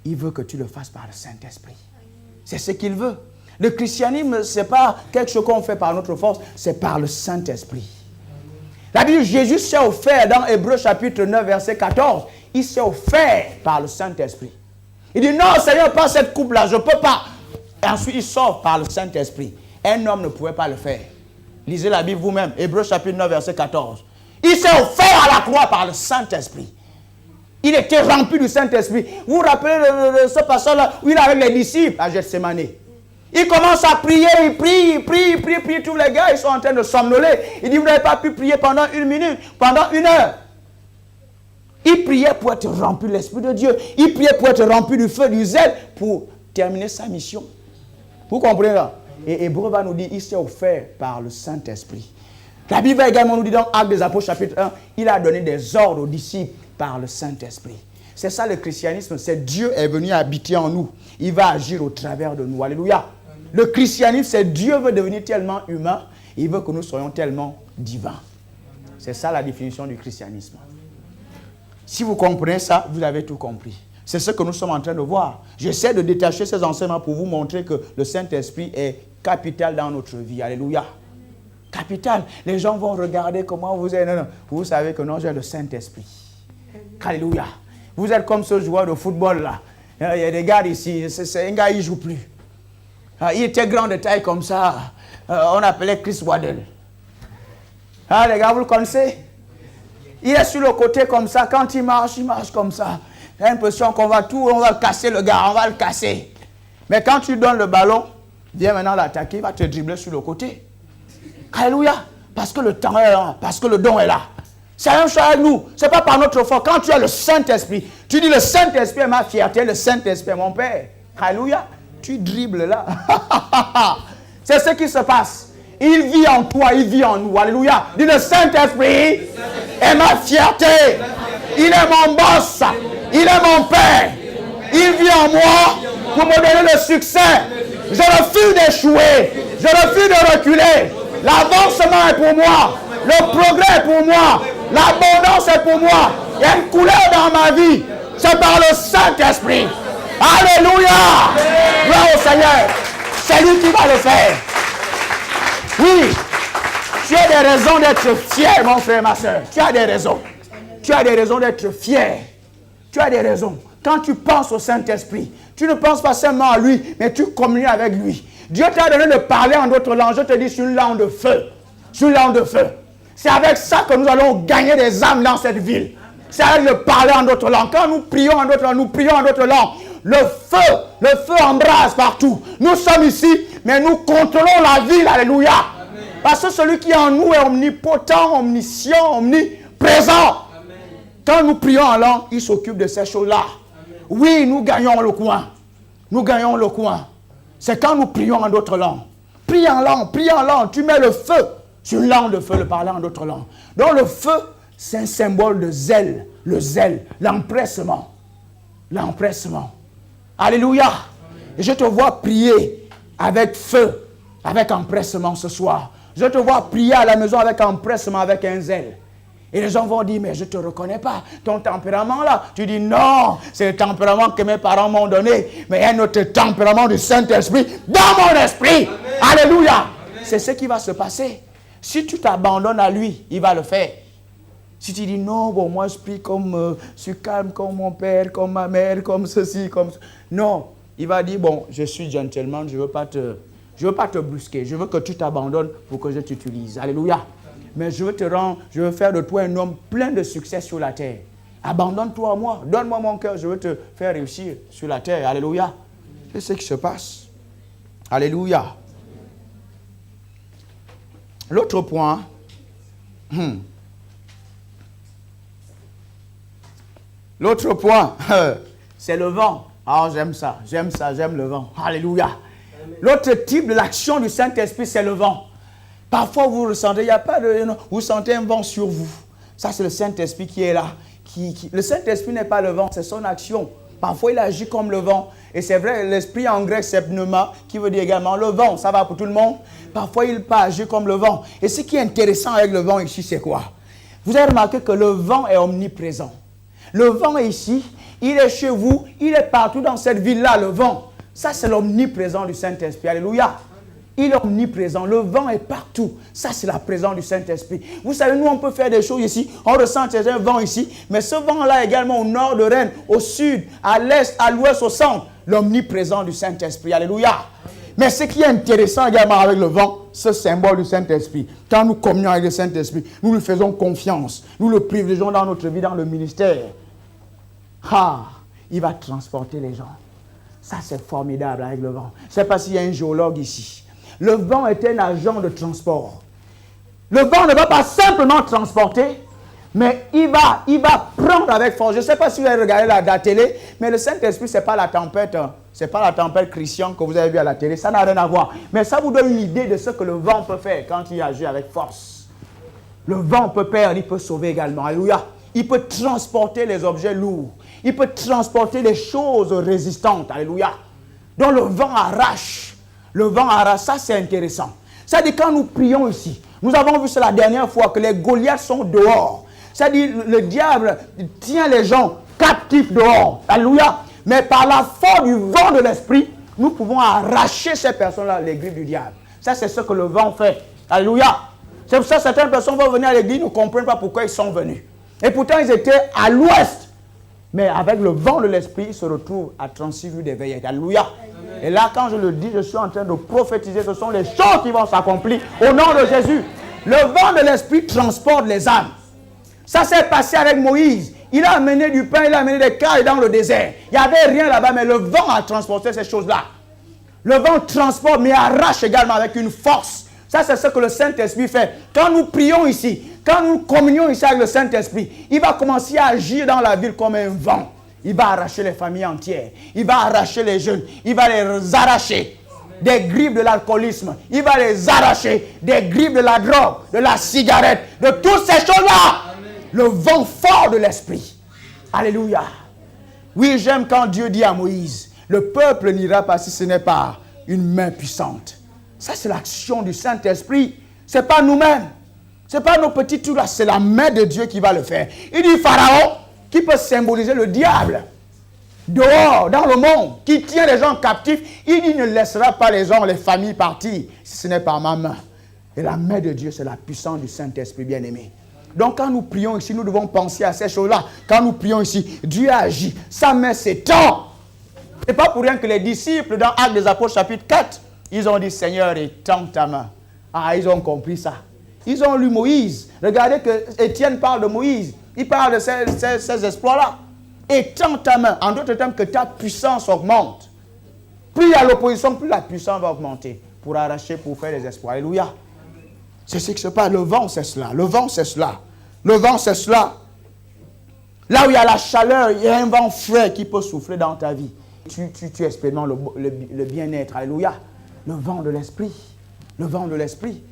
Il veut que tu le fasses par le Saint-Esprit. C'est ce qu'il veut. Le christianisme, ce n'est pas quelque chose qu'on fait par notre force, c'est par le Saint-Esprit. La Bible, Jésus s'est offert dans Hébreux chapitre 9, verset 14. Il s'est offert par le Saint-Esprit. Il dit, non, Seigneur, pas cette coupe-là, je ne peux pas. Et ensuite, il sort par le Saint-Esprit. Un homme ne pouvait pas le faire. Lisez la Bible vous-même, Hébreux chapitre 9, verset 14. Il s'est offert à la croix par le Saint-Esprit. Il était rempli du Saint-Esprit. Vous vous rappelez de ce passage-là où il est avec les disciples à Gethsémane. Il commence à prier, il prie. Tous les gars, ils sont en train de somnoler. Il dit, vous n'avez pas pu prier pendant 1 minute, pendant 1 heure. Il priait pour être rempli de l'Esprit de Dieu. Il priait pour être rempli du feu, du zèle, pour terminer sa mission. Vous comprenez là? Et Hébreu va nous dire, il s'est offert par le Saint-Esprit. La Bible va également nous dire dans Actes des Apôtres chapitre 1, il a donné des ordres aux disciples par le Saint-Esprit. C'est ça le christianisme, c'est Dieu est venu habiter en nous. Il va agir au travers de nous. Alléluia. Le christianisme, c'est Dieu veut devenir tellement humain, il veut que nous soyons tellement divins. C'est ça la définition du christianisme. Si vous comprenez ça, vous avez tout compris. C'est ce que nous sommes en train de voir. J'essaie de détacher ces enseignements pour vous montrer que le Saint-Esprit est capital dans notre vie. Alléluia. Capital. Les gens vont regarder comment vous êtes. Non. Vous savez que non, j'ai le Saint-Esprit. Alléluia. Vous êtes comme ce joueur de football là. Il y a des gars ici. C'est un gars, il ne joue plus. Il était grand de taille comme ça. On appelait Chris Waddell. Les gars, vous le connaissez? Il est sur le côté comme ça. Quand il marche comme ça. J'ai l'impression qu'on va on va casser le gars, on va le casser. Mais quand tu donnes le ballon, viens maintenant l'attaquer, il va te dribbler sur le côté. Alléluia. Parce que le temps est là, parce que le don est là. C'est la même chose avec nous. Ce n'est pas par notre force. Quand tu as le Saint-Esprit, tu dis le Saint-Esprit est ma fierté, le Saint-Esprit est mon Père. Alléluia. Tu dribbles là. C'est ce qui se passe. Il vit en toi, il vit en nous. Alléluia. Dis le Saint-Esprit est ma fierté. Il est mon boss. Il est mon Père. Il vit en moi pour me donner le succès. Je refuse d'échouer. Je refuse de reculer. L'avancement est pour moi. Le progrès est pour moi. L'abondance est pour moi. Il y a une couleur dans ma vie. C'est par le Saint-Esprit. Alléluia. Gloire au Seigneur. C'est lui qui va le faire. Oui. Tu as des raisons d'être fier, mon frère, ma soeur. Tu as des raisons. Tu as des raisons d'être fier. Tu as des raisons. Quand tu penses au Saint-Esprit, tu ne penses pas seulement à lui, mais tu communies avec lui. Dieu t'a donné de parler en d'autres langues. Je te dis, sur une langue de feu. Sur une langue de feu. C'est avec ça que nous allons gagner des âmes dans cette ville. C'est avec le parler en d'autres langues. Quand nous prions en d'autres langues, nous prions en d'autres langues. Le feu embrase partout. Nous sommes ici, mais nous contrôlons la ville. Alléluia. Amen. Parce que celui qui est en nous est omnipotent, omniscient, omniprésent. Amen. Quand nous prions en langue, il s'occupe de ces choses-là. Oui, nous gagnons le coin. Nous gagnons le coin. C'est quand nous prions en d'autres langues. Prie en langue, prie en langue. Tu mets le feu sur une langue de feu, le parler en d'autres langues. Donc le feu, c'est un symbole de zèle. Le zèle, l'empressement. L'empressement. Alléluia. Et je te vois prier avec feu, avec empressement ce soir. Je te vois prier à la maison avec empressement, avec un zèle. Et les gens vont dire, mais je ne te reconnais pas, ton tempérament là. Tu dis, non, c'est le tempérament que mes parents m'ont donné. Mais il y a notre tempérament du Saint-Esprit dans mon esprit. Amen. Alléluia. C'est ce qui va se passer. Si tu t'abandonnes à lui, il va le faire. Si tu dis, non, bon, moi je prie comme, je suis calme comme mon père, comme ma mère, comme ceci, comme ça. Non, il va dire, bon, je suis gentleman, je ne veux pas te brusquer. Je veux que tu t'abandonnes pour que je t'utilise. Alléluia. Mais je veux faire de toi un homme plein de succès sur la terre. Abandonne-toi à moi, donne-moi mon cœur, je veux te faire réussir sur la terre. Alléluia. C'est ce qui se passe. Alléluia. L'autre point, l'autre point, c'est le vent. Ah, j'aime ça, j'aime le vent. Alléluia. L'autre type de l'action du Saint-Esprit, c'est le vent. Parfois, vous ressentez, il n'y a pas de... Vous sentez un vent sur vous. Ça, c'est le Saint-Esprit qui est là. Le Saint-Esprit n'est pas le vent, c'est son action. Parfois, il agit comme le vent. Et c'est vrai, l'esprit en grec, c'est pneuma, qui veut dire également le vent. Ça va pour tout le monde. Parfois, il peut agir comme le vent. Et ce qui est intéressant avec le vent ici, c'est quoi? Vous avez remarqué que le vent est omniprésent. Le vent est ici, il est chez vous, il est partout dans cette ville-là, le vent. Ça, c'est l'omniprésent du Saint-Esprit. Alléluia. Il est omniprésent. Le vent est partout. Ça, c'est la présence du Saint-Esprit. Vous savez, nous, on peut faire des choses ici. On ressent un vent ici. Mais ce vent-là également au nord de Rennes, au sud, à l'est, à l'ouest, au centre. L'omniprésent du Saint-Esprit. Alléluia. Mais ce qui est intéressant également avec le vent, ce symbole du Saint-Esprit. Quand nous communions avec le Saint-Esprit, nous lui faisons confiance. Nous le privilégions dans notre vie, dans le ministère. Il va transporter les gens. Ça, c'est formidable avec le vent. Je ne sais pas s'il y a un géologue ici. Le vent est un agent de transport. Le vent ne va pas simplement transporter, mais il va prendre avec force. Je ne sais pas si vous avez regardé la télé, mais le Saint-Esprit, ce n'est pas la tempête. Ce n'est pas la tempête Christian que vous avez vue à la télé. Ça n'a rien à voir. Mais ça vous donne une idée de ce que le vent peut faire quand il agit avec force. Le vent peut perdre, il peut sauver également. Alléluia. Il peut transporter les objets lourds. Il peut transporter les choses résistantes. Alléluia. Donc le vent arrache. Le vent arrache, ça c'est intéressant. C'est-à-dire quand nous prions ici, nous avons vu ça la dernière fois que les Goliaths sont dehors. C'est-à-dire le diable tient les gens captifs dehors. Alléluia. Mais par la force du vent de l'esprit, nous pouvons arracher ces personnes-là les griffes du diable. Ça c'est ce que le vent fait. Alléluia. C'est pour ça que certaines personnes vont venir à l'église, ne comprennent pas pourquoi ils sont venus. Et pourtant ils étaient à l'ouest. Mais avec le vent de l'esprit, ils se retrouvent à 36 rues des Veillettes. Alléluia. Et là, quand je le dis, je suis en train de prophétiser. Ce sont les choses qui vont s'accomplir au nom de Jésus. Le vent de l'esprit transporte les âmes. Ça s'est passé avec Moïse. Il a amené du pain, il a amené des cailles dans le désert. Il n'y avait rien là-bas, mais le vent a transporté ces choses-là. Le vent transporte, mais arrache également avec une force. Ça, c'est ce que le Saint-Esprit fait. Quand nous prions ici, quand nous communions ici avec le Saint-Esprit, il va commencer à agir dans la ville comme un vent. Il va arracher les familles entières. Il va arracher les jeunes. Il va les arracher des griffes de l'alcoolisme. Il va les arracher des griffes de la drogue, de la cigarette, de toutes ces choses-là. Le vent fort de l'Esprit. Alléluia. Oui, j'aime quand Dieu dit à Moïse, le peuple n'ira pas si ce n'est pas une main puissante. Ça, c'est l'action du Saint-Esprit. Ce n'est pas nous-mêmes. Ce n'est pas nos petits trucs là. C'est la main de Dieu qui va le faire. Il dit Pharaon, qui peut symboliser le diable, dehors, dans le monde, qui tient les gens captifs. Il dit ne laissera pas les gens, les familles partir, si ce n'est pas ma main. Et la main de Dieu, c'est la puissance du Saint-Esprit bien-aimé. Donc quand nous prions ici, nous devons penser à ces choses-là. Quand nous prions ici, Dieu agit. Sa main s'étend. Ce n'est pas pour rien que les disciples, dans Actes des Apôtres, chapitre 4, ils ont dit, Seigneur, étends ta main. Ah, ils ont compris ça. Ils ont lu Moïse. Regardez que Étienne parle de Moïse. Il parle de ces exploits-là. Étends ta main. En d'autres termes, que ta puissance augmente. Plus il y a l'opposition, plus la puissance va augmenter. Pour arracher, pour faire des exploits. Alléluia. C'est ce qui se passe. Le vent, c'est cela. Le vent, c'est cela. Le vent, c'est cela. Là où il y a la chaleur, il y a un vent frais qui peut souffler dans ta vie. Tu expérimentes le bien-être. Alléluia. Le vent de l'esprit. Le vent de l'esprit.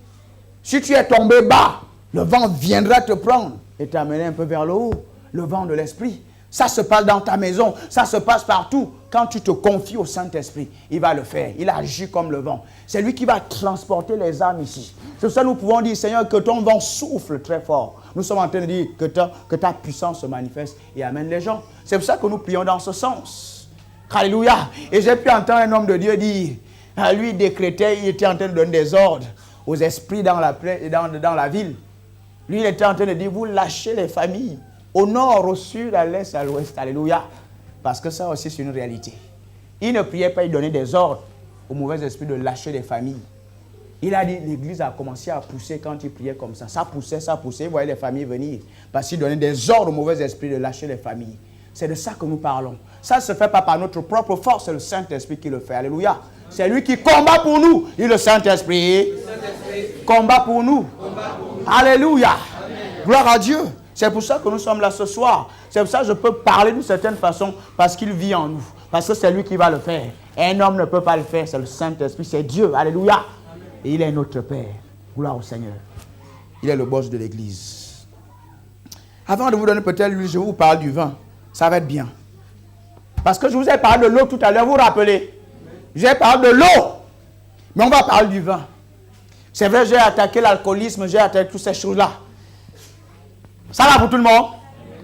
Si tu es tombé bas, le vent viendra te prendre et t'amener un peu vers le haut. Le vent de l'esprit. Ça se passe dans ta maison. Ça se passe partout. Quand tu te confies au Saint-Esprit, il va le faire. Il agit comme le vent. C'est lui qui va transporter les âmes ici. C'est pour ça que nous pouvons dire, Seigneur, que ton vent souffle très fort. Nous sommes en train de dire que ta puissance se manifeste et amène les gens. C'est pour ça que nous prions dans ce sens. Alléluia. Et j'ai pu entendre un homme de Dieu dire, lui décrétait, il était en train de donner des ordres aux esprits dans la ville. Lui, il était en train de dire, vous lâchez les familles. Au nord, au sud, à l'est, à l'ouest. Alléluia. Parce que ça aussi, c'est une réalité. Il ne priait pas, il donnait des ordres aux mauvais esprits de lâcher les familles. Il a dit, l'église a commencé à pousser quand il priait comme ça. Ça poussait. Vous voyez les familles venir. Parce qu'il donnait des ordres aux mauvais esprits de lâcher les familles. C'est de ça que nous parlons. Ça ne se fait pas par notre propre force, c'est le Saint-Esprit qui le fait. Alléluia. C'est lui qui combat pour nous. Et le Saint-Esprit combat pour nous. Alléluia. Amen. Gloire à Dieu. C'est pour ça que nous sommes là ce soir. C'est pour ça que je peux parler d'une certaine façon, parce qu'il vit en nous. Parce que c'est lui qui va le faire. Un homme ne peut pas le faire, c'est le Saint-Esprit, c'est Dieu. Alléluia. Amen. Et il est notre Père. Gloire au Seigneur. Il est le boss de l'église. Avant de vous donner peut-être l'huile, je vous parle du vin. Ça va être bien. Parce que je vous ai parlé de l'eau tout à l'heure, vous vous rappelez? J'ai parlé de l'eau. Mais on va parler du vin. C'est vrai, j'ai attaqué l'alcoolisme, j'ai attaqué toutes ces choses-là. Ça va pour tout le monde?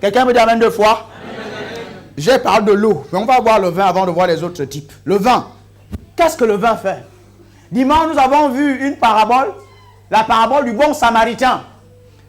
Quelqu'un me dit amen 2 fois? J'ai parlé de l'eau, mais on va voir le vin avant de voir les autres types. Le vin. Qu'est-ce que le vin fait? Dimanche, nous avons vu une parabole, la parabole du bon samaritain.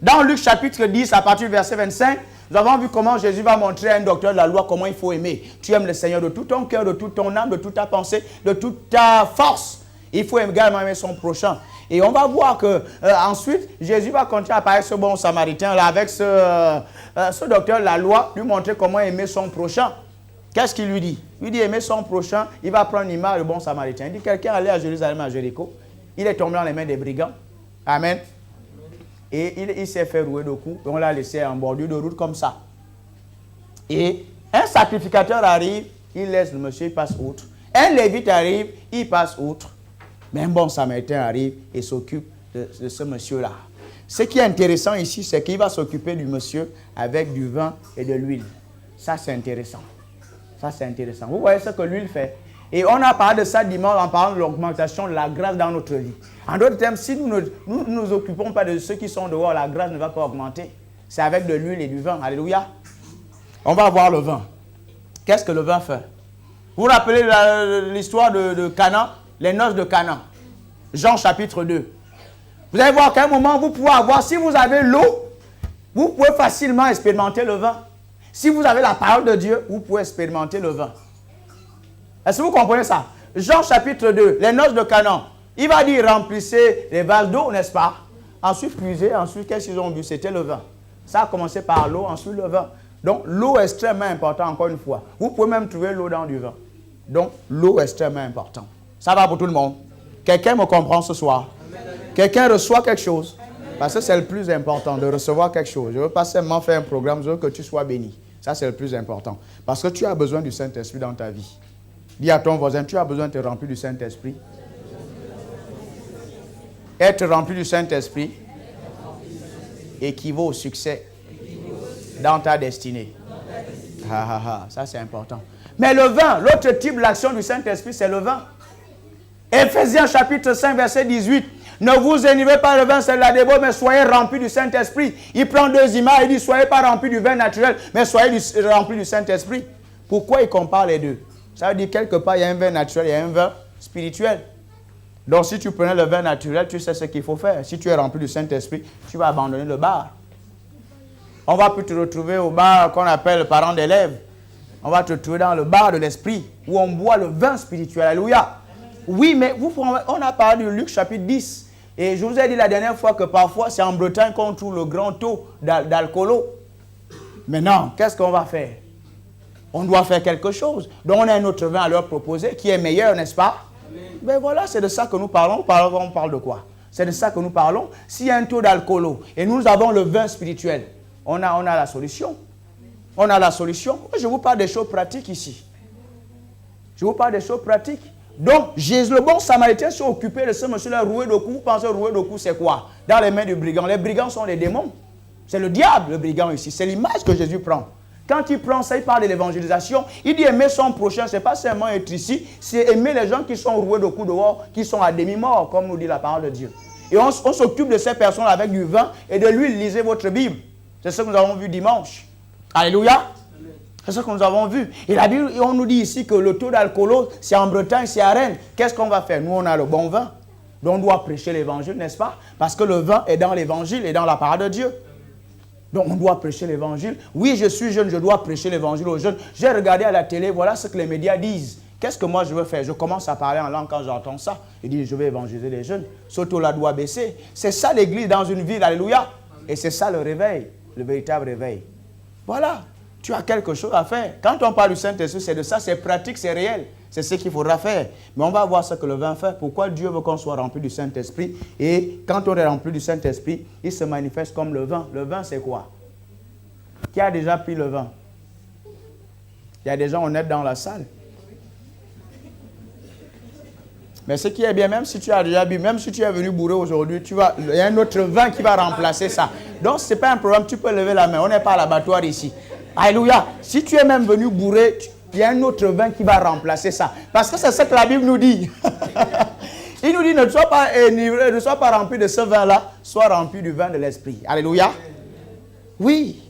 Dans Luc chapitre 10, à partir du verset 25, nous avons vu comment Jésus va montrer à un docteur de la loi comment il faut aimer. Tu aimes le Seigneur de tout ton cœur, de toute ton âme, de toute ta pensée, de toute ta force. Il faut également aimer son prochain. Et on va voir que ensuite, Jésus va continuer à parler ce bon samaritain là avec ce docteur de la loi, lui montrer comment aimer son prochain. Qu'est-ce qu'il lui dit? Il lui dit aimer son prochain, il va prendre une image du bon samaritain. Il dit quelqu'un allait à Jérusalem, à Jéricho, il est tombé dans les mains des brigands. Amen. Et il s'est fait rouer de coups, et on l'a laissé en bordure de route comme ça. Et un sacrificateur arrive, il laisse le monsieur, il passe outre. Un lévite arrive, il passe outre. Mais un bon samaritain arrive et s'occupe de ce monsieur-là. Ce qui est intéressant ici, c'est qu'il va s'occuper du monsieur avec du vin et de l'huile. Ça, c'est intéressant. Ça, c'est intéressant. Vous voyez ce que l'huile fait. Et on a parlé de ça dimanche en parlant de l'augmentation de la grâce dans notre vie. En d'autres termes, si nous ne nous occupons pas de ceux qui sont dehors, la grâce ne va pas augmenter. C'est avec de l'huile et du vin. Alléluia. On va voir le vin. Qu'est-ce que le vin fait? Vous vous rappelez l'histoire de Cana, les noces de Cana. Jean chapitre 2. Vous allez voir qu'à un moment, vous pouvez avoir, si vous avez l'eau, vous pouvez facilement expérimenter le vin. Si vous avez la parole de Dieu, vous pouvez expérimenter le vin. Est-ce que vous comprenez ça? Jean chapitre 2, les noces de Cana. Il va dire remplissez les vases d'eau, n'est-ce pas? Ensuite puisez, ensuite qu'est-ce qu'ils ont bu? C'était le vin. Ça a commencé par l'eau, ensuite le vin. Donc l'eau est extrêmement importante encore une fois. Vous pouvez même trouver l'eau dans du vin. Donc l'eau est extrêmement importante. Ça va pour tout le monde? Quelqu'un me comprend ce soir? Quelqu'un reçoit quelque chose. Parce que c'est le plus important, de recevoir quelque chose. Je ne veux pas seulement faire un programme, je veux que tu sois béni. Ça, c'est le plus important. Parce que tu as besoin du Saint-Esprit dans ta vie. Dis à ton voisin, tu as besoin de te remplir du Saint-Esprit. Être rempli du Saint-Esprit équivaut au succès dans ta destinée. Ça, c'est important. Mais le vin, l'autre type d'action du Saint-Esprit, c'est le vin. Éphésiens chapitre 5, verset 18. Ne vous énivrez pas le vin, c'est la débauche, mais soyez remplis du Saint-Esprit. Il prend deux images, il dit, soyez pas remplis du vin naturel, mais soyez remplis du Saint-Esprit. Pourquoi il compare les deux? Ça veut dire quelque part, il y a un vin naturel, il y a un vin spirituel. Donc si tu prenais le vin naturel, tu sais ce qu'il faut faire. Si tu es rempli du Saint-Esprit, tu vas abandonner le bar. On va plus te retrouver au bar qu'on appelle parents d'élèves. On va te trouver dans le bar de l'esprit, où on boit le vin spirituel. Alléluia. Oui, mais on a parlé de Luc chapitre 10. Et je vous ai dit la dernière fois que parfois, c'est en Bretagne qu'on trouve le grand taux d'alcoolo. Maintenant, qu'est-ce qu'on va faire? On doit faire quelque chose. Donc, on a un autre vin à leur proposer qui est meilleur, n'est-ce pas? Ben voilà, c'est de ça que nous parlons. On parle de quoi? C'est de ça que nous parlons. S'il y a un taux d'alcoolo et nous avons le vin spirituel, on a la solution. On a la solution. Je vous parle des choses pratiques ici. Je vous parle des choses pratiques. Donc, Jésus, le bon samaritain, s'est occupé de ce monsieur-là, roué de coups. Vous pensez roué de coups, c'est quoi? Dans les mains du brigand. Les brigands sont des démons. C'est le diable, le brigand ici. C'est l'image que Jésus prend. Quand il prend ça, il parle de l'évangélisation. Il dit aimer son prochain, ce n'est pas seulement être ici, c'est aimer les gens qui sont roués de coups dehors, qui sont à demi-mort, comme nous dit la parole de Dieu. Et on s'occupe de ces personnes avec du vin et de l'huile. Lisez votre Bible. C'est ce que nous avons vu dimanche. Alléluia. C'est ce que nous avons vu. Et la Bible, on nous dit ici que le taux d'alcoolo, c'est en Bretagne, c'est à Rennes. Qu'est-ce qu'on va faire? Nous, on a le bon vin. Donc, on doit prêcher l'évangile, n'est-ce pas? Parce que le vin est dans l'évangile et dans la parole de Dieu. Donc, on doit prêcher l'évangile. Oui, je suis jeune, je dois prêcher l'évangile aux jeunes. J'ai regardé à la télé, voilà ce que les médias disent. Qu'est-ce que moi je veux faire? Je commence à parler en langue quand j'entends ça. Je dis, je vais évangéliser les jeunes. Ce taux-là doit baisser. C'est ça l'église dans une ville, alléluia. Et c'est ça le réveil, le véritable réveil. Voilà. Tu as quelque chose à faire. Quand on parle du Saint-Esprit, c'est de ça, c'est pratique, c'est réel. C'est ce qu'il faudra faire. Mais on va voir ce que le vin fait. Pourquoi Dieu veut qu'on soit rempli du Saint-Esprit? Et quand on est rempli du Saint-Esprit, il se manifeste comme le vin. Le vin, c'est quoi? Qui a déjà pris le vin? Il y a des gens honnêtes dans la salle. Mais ce qui est bien, même si tu as déjà bu, même si tu es venu bourré aujourd'hui, il y a un autre vin qui va remplacer ça. Donc, ce n'est pas un problème, tu peux lever la main. On n'est pas à l'abattoir ici. Alléluia. Si tu es même venu bourré, il y a un autre vin qui va remplacer ça. Parce que c'est ce que la Bible nous dit. Il nous dit, ne sois pas enivré, ne sois pas rempli de ce vin-là, sois rempli du vin de l'esprit. Alléluia. Oui.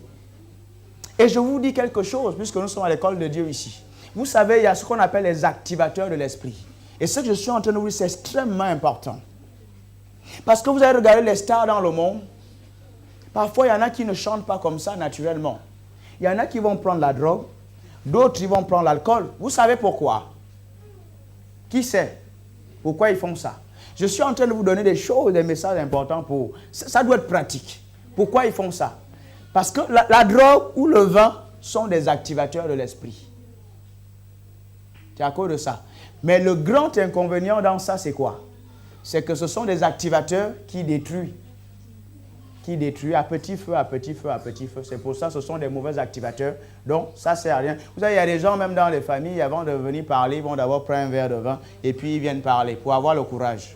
Et je vous dis quelque chose, puisque nous sommes à l'école de Dieu ici. Vous savez, il y a ce qu'on appelle les activateurs de l'esprit. Et ce que je suis en train de vous dire, c'est extrêmement important. Parce que vous avez regardé les stars dans le monde. Parfois, il y en a qui ne chantent pas comme ça naturellement. Il y en a qui vont prendre la drogue. D'autres, ils vont prendre l'alcool. Vous savez pourquoi? Qui sait pourquoi ils font ça? Je suis en train de vous donner des choses, des messages importants pour... Ça doit être pratique. Pourquoi ils font ça? Parce que la drogue ou le vin sont des activateurs de l'esprit. C'est à cause de ça. Mais le grand inconvénient dans ça, c'est quoi? C'est que ce sont des activateurs qui détruisent. Qui détruisent à petit feu, à petit feu, à petit feu. C'est pour ça que ce sont des mauvais activateurs. Donc, ça ne sert à rien. Vous savez, il y a des gens, même dans les familles, avant de venir parler, ils vont d'abord prendre un verre de vin et puis ils viennent parler pour avoir le courage.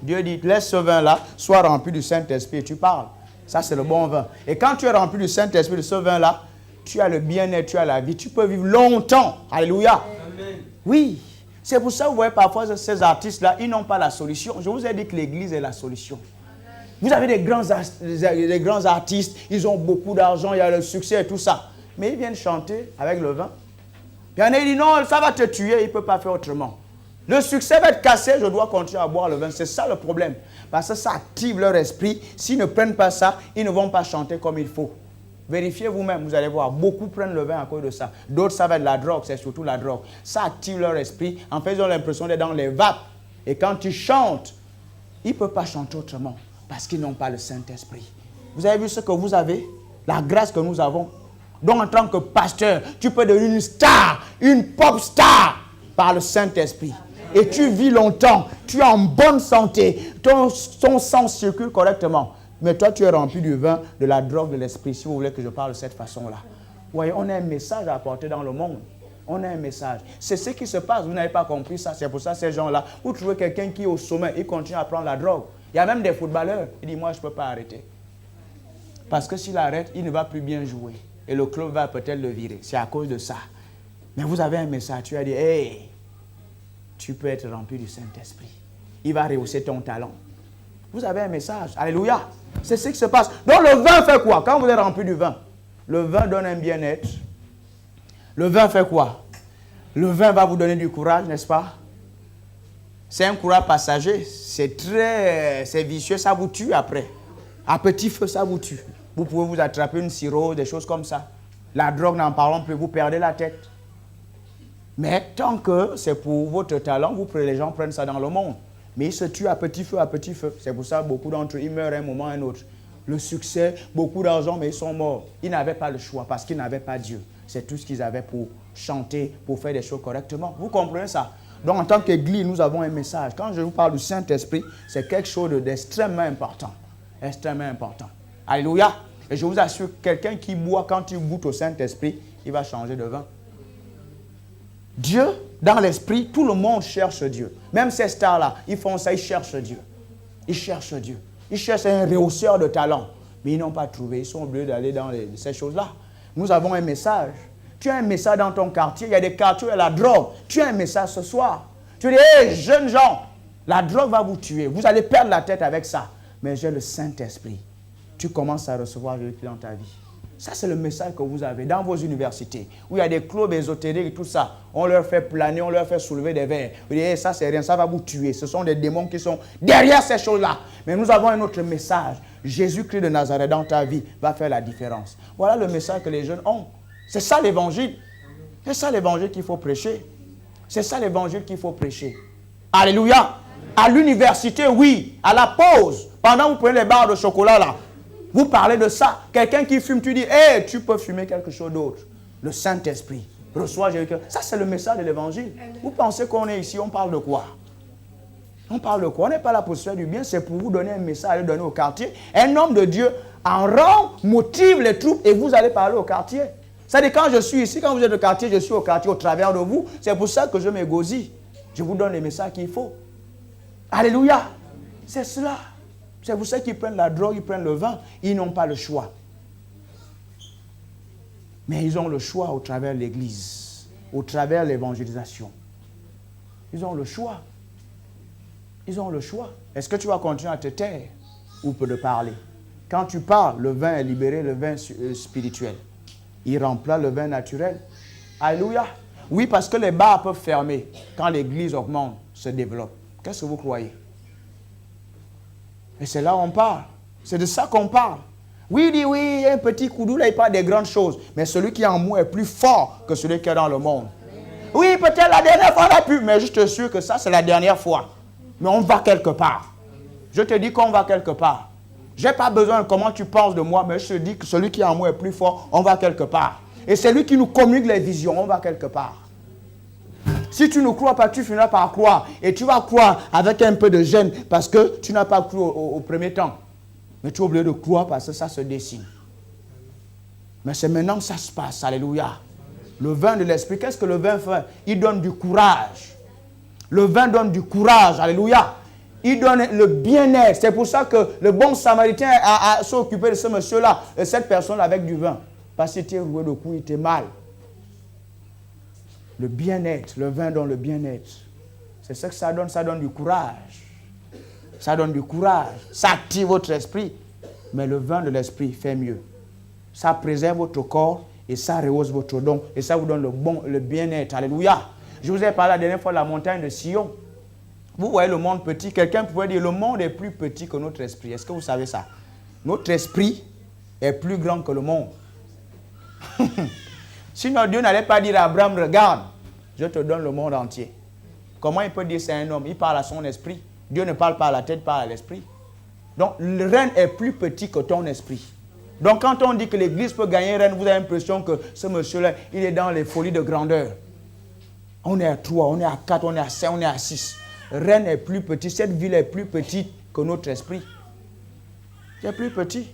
Dieu dit, laisse ce vin-là, sois rempli du Saint-Esprit et tu parles. Ça, c'est le bon vin. Et quand tu es rempli du Saint-Esprit, de ce vin-là, tu as le bien-être, tu as la vie. Tu peux vivre longtemps. Alléluia. Amen. Oui. C'est pour ça que vous voyez parfois ces artistes-là, ils n'ont pas la solution. Je vous ai dit que l'Église est la solution. Vous avez des grands artistes, ils ont beaucoup d'argent, il y a le succès et tout ça. Mais ils viennent chanter avec le vin. Il y en a qui disent non, ça va te tuer, il ne peut pas faire autrement. Le succès va être cassé, je dois continuer à boire le vin. C'est ça le problème. Parce que ça active leur esprit. S'ils ne prennent pas ça, ils ne vont pas chanter comme il faut. Vérifiez vous-même, vous allez voir. Beaucoup prennent le vin à cause de ça. D'autres, ça va être la drogue, c'est surtout la drogue. Ça active leur esprit. En fait, ils ont l'impression d'être dans les vapes. Et quand ils chantent, ils ne peuvent pas chanter autrement. Parce qu'ils n'ont pas le Saint-Esprit. Vous avez vu ce que vous avez? La grâce que nous avons. Donc, en tant que pasteur, tu peux devenir une star, une pop star par le Saint-Esprit. et tu vis longtemps. Tu es en bonne santé. Ton sang circule correctement. Mais toi, tu es rempli du vin, de la drogue de l'esprit, si vous voulez que je parle de cette façon-là. Vous voyez, on a un message à apporter dans le monde. On a un message. C'est ce qui se passe. Vous n'avez pas compris ça. C'est pour ça, ces gens-là, vous trouvez quelqu'un qui est au sommet, il continue à prendre la drogue. Il y a même des footballeurs. Il dit, moi, je ne peux pas arrêter. Parce que s'il arrête, il ne va plus bien jouer. Et le club va peut-être le virer. C'est à cause de ça. Mais vous avez un message. Tu as dit, hey, tu peux être rempli du Saint-Esprit. Il va rehausser ton talent. Vous avez un message. Alléluia. C'est ce qui se passe. Donc le vin fait quoi? Quand vous êtes rempli du vin, le vin donne un bien-être. Le vin fait quoi? Le vin va vous donner du courage, n'est-ce pas? C'est un courage passager. C'est vicieux, ça vous tue après. À petit feu, ça vous tue. Vous pouvez vous attraper une cirrhose, des choses comme ça. La drogue, n'en parlons plus, vous perdez la tête. Mais tant que c'est pour votre talent, les gens prennent ça dans le monde. Mais ils se tuent à petit feu, à petit feu. C'est pour ça que beaucoup d'entre eux, ils meurent à un moment ou à un autre. Le succès, beaucoup d'argent, mais ils sont morts. Ils n'avaient pas le choix parce qu'ils n'avaient pas Dieu. C'est tout ce qu'ils avaient pour chanter, pour faire des choses correctement. Vous comprenez ça? Donc en tant qu'Église, nous avons un message. Quand je vous parle du Saint-Esprit, c'est quelque chose d'extrêmement important. Extrêmement important. Alléluia. Et je vous assure, quelqu'un qui boit, quand il goûte au Saint-Esprit, il va changer de vin. Dieu, dans l'esprit, tout le monde cherche Dieu. Même ces stars-là, ils font ça, ils cherchent Dieu. Ils cherchent Dieu. Ils cherchent un rehausseur de talent. Mais ils n'ont pas trouvé. Ils sont obligés d'aller dans ces choses-là. Nous avons un message. Tu as un message dans ton quartier. Il y a des quartiers où il y a la drogue. Tu as un message ce soir. Tu dis, hé, jeunes gens, la drogue va vous tuer. Vous allez perdre la tête avec ça. Mais j'ai le Saint-Esprit. Tu commences à recevoir Jésus dans ta vie. Ça, c'est le message que vous avez dans vos universités, où il y a des clubs ésotériques et tout ça. On leur fait planer, on leur fait soulever des verres. Vous dites, hey, ça, c'est rien, ça va vous tuer. Ce sont des démons qui sont derrière ces choses-là. Mais nous avons un autre message. Jésus-Christ de Nazareth dans ta vie va faire la différence. Voilà le message que les jeunes ont. C'est ça l'évangile. C'est ça l'évangile qu'il faut prêcher. C'est ça l'évangile qu'il faut prêcher. Alléluia. À l'université, oui. À la pause, pendant que vous prenez les barres de chocolat là, vous parlez de ça. Quelqu'un qui fume, tu dis, hey, tu peux fumer quelque chose d'autre. Le Saint-Esprit. Reçois Jésus. Ça, c'est le message de l'évangile. Vous pensez qu'on est ici, on parle de quoi? On parle de quoi? On n'est pas là pour se faire du bien, c'est pour vous donner un message à donner au quartier. Un homme de Dieu en rang motive les troupes et vous allez parler au quartier. C'est-à-dire quand je suis ici, quand vous êtes au quartier, je suis au quartier au travers de vous. C'est pour ça que je m'égosille. Je vous donne les messages qu'il faut. Alléluia. C'est cela. C'est pour ça qu'ils prennent la drogue, ils prennent le vin. Ils n'ont pas le choix. Mais ils ont le choix au travers de l'Église, au travers de l'évangélisation. Ils ont le choix. Ils ont le choix. Est-ce que tu vas continuer à te taire ou de parler? Quand tu parles, le vin est libéré, le vin spirituel. Il remplace le vin naturel. Alléluia. Oui, parce que les bars peuvent fermer quand l'Église augmente, se développe. Qu'est-ce que vous croyez? Et c'est là où on parle. C'est de ça qu'on parle. Oui, il dit oui, un petit coudou, là, il parle des grandes choses. Mais celui qui est en moi est plus fort que celui qui est dans le monde. Oui, peut-être la dernière fois, on a pu, mais je te assure que ça, c'est la dernière fois. Mais on va quelque part. Je te dis qu'on va quelque part. Je n'ai pas besoin de comment tu penses de moi, mais je te dis que celui qui est en moi est plus fort, on va quelque part. Et c'est lui qui nous communique les visions, on va quelque part. Si tu ne crois pas, tu finiras par croire. Et tu vas croire avec un peu de gêne parce que tu n'as pas cru au premier temps. Mais tu es obligé de croire parce que ça se dessine. Mais c'est maintenant que ça se passe. Alléluia. Le vin de l'esprit, qu'est-ce que le vin fait? Il donne du courage. Le vin donne du courage. Alléluia. Il donne le bien-être. C'est pour ça que le bon samaritain s'est occupé de ce monsieur-là, de cette personne-là avec du vin. Parce qu'il était roué de coups, il était mal. Le bien-être, le vin donne le bien-être. C'est ça que ça donne du courage. Ça donne du courage. Ça active votre esprit. Mais le vin de l'esprit fait mieux. Ça préserve votre corps et ça rehausse votre don. Et ça vous donne le bien-être. Alléluia. Je vous ai parlé la dernière fois de la montagne de Sion. Vous voyez le monde petit. Quelqu'un pourrait dire le monde est plus petit que notre esprit. Est-ce que vous savez ça? Notre esprit est plus grand que le monde. Sinon, Dieu n'allait pas dire à Abraham, regarde, je te donne le monde entier. Comment il peut dire c'est un homme? Il parle à son esprit. Dieu ne parle pas à la tête, il parle à l'esprit. Donc, le règne est plus petit que ton esprit. Donc, quand on dit que l'église peut gagner un règne, vous avez l'impression que ce monsieur-là, il est dans les folies de grandeur. On est à 3, on est à 4, on est à 5, on est à 6. Rennes est plus petit, cette ville est plus petite que notre esprit. C'est plus petit.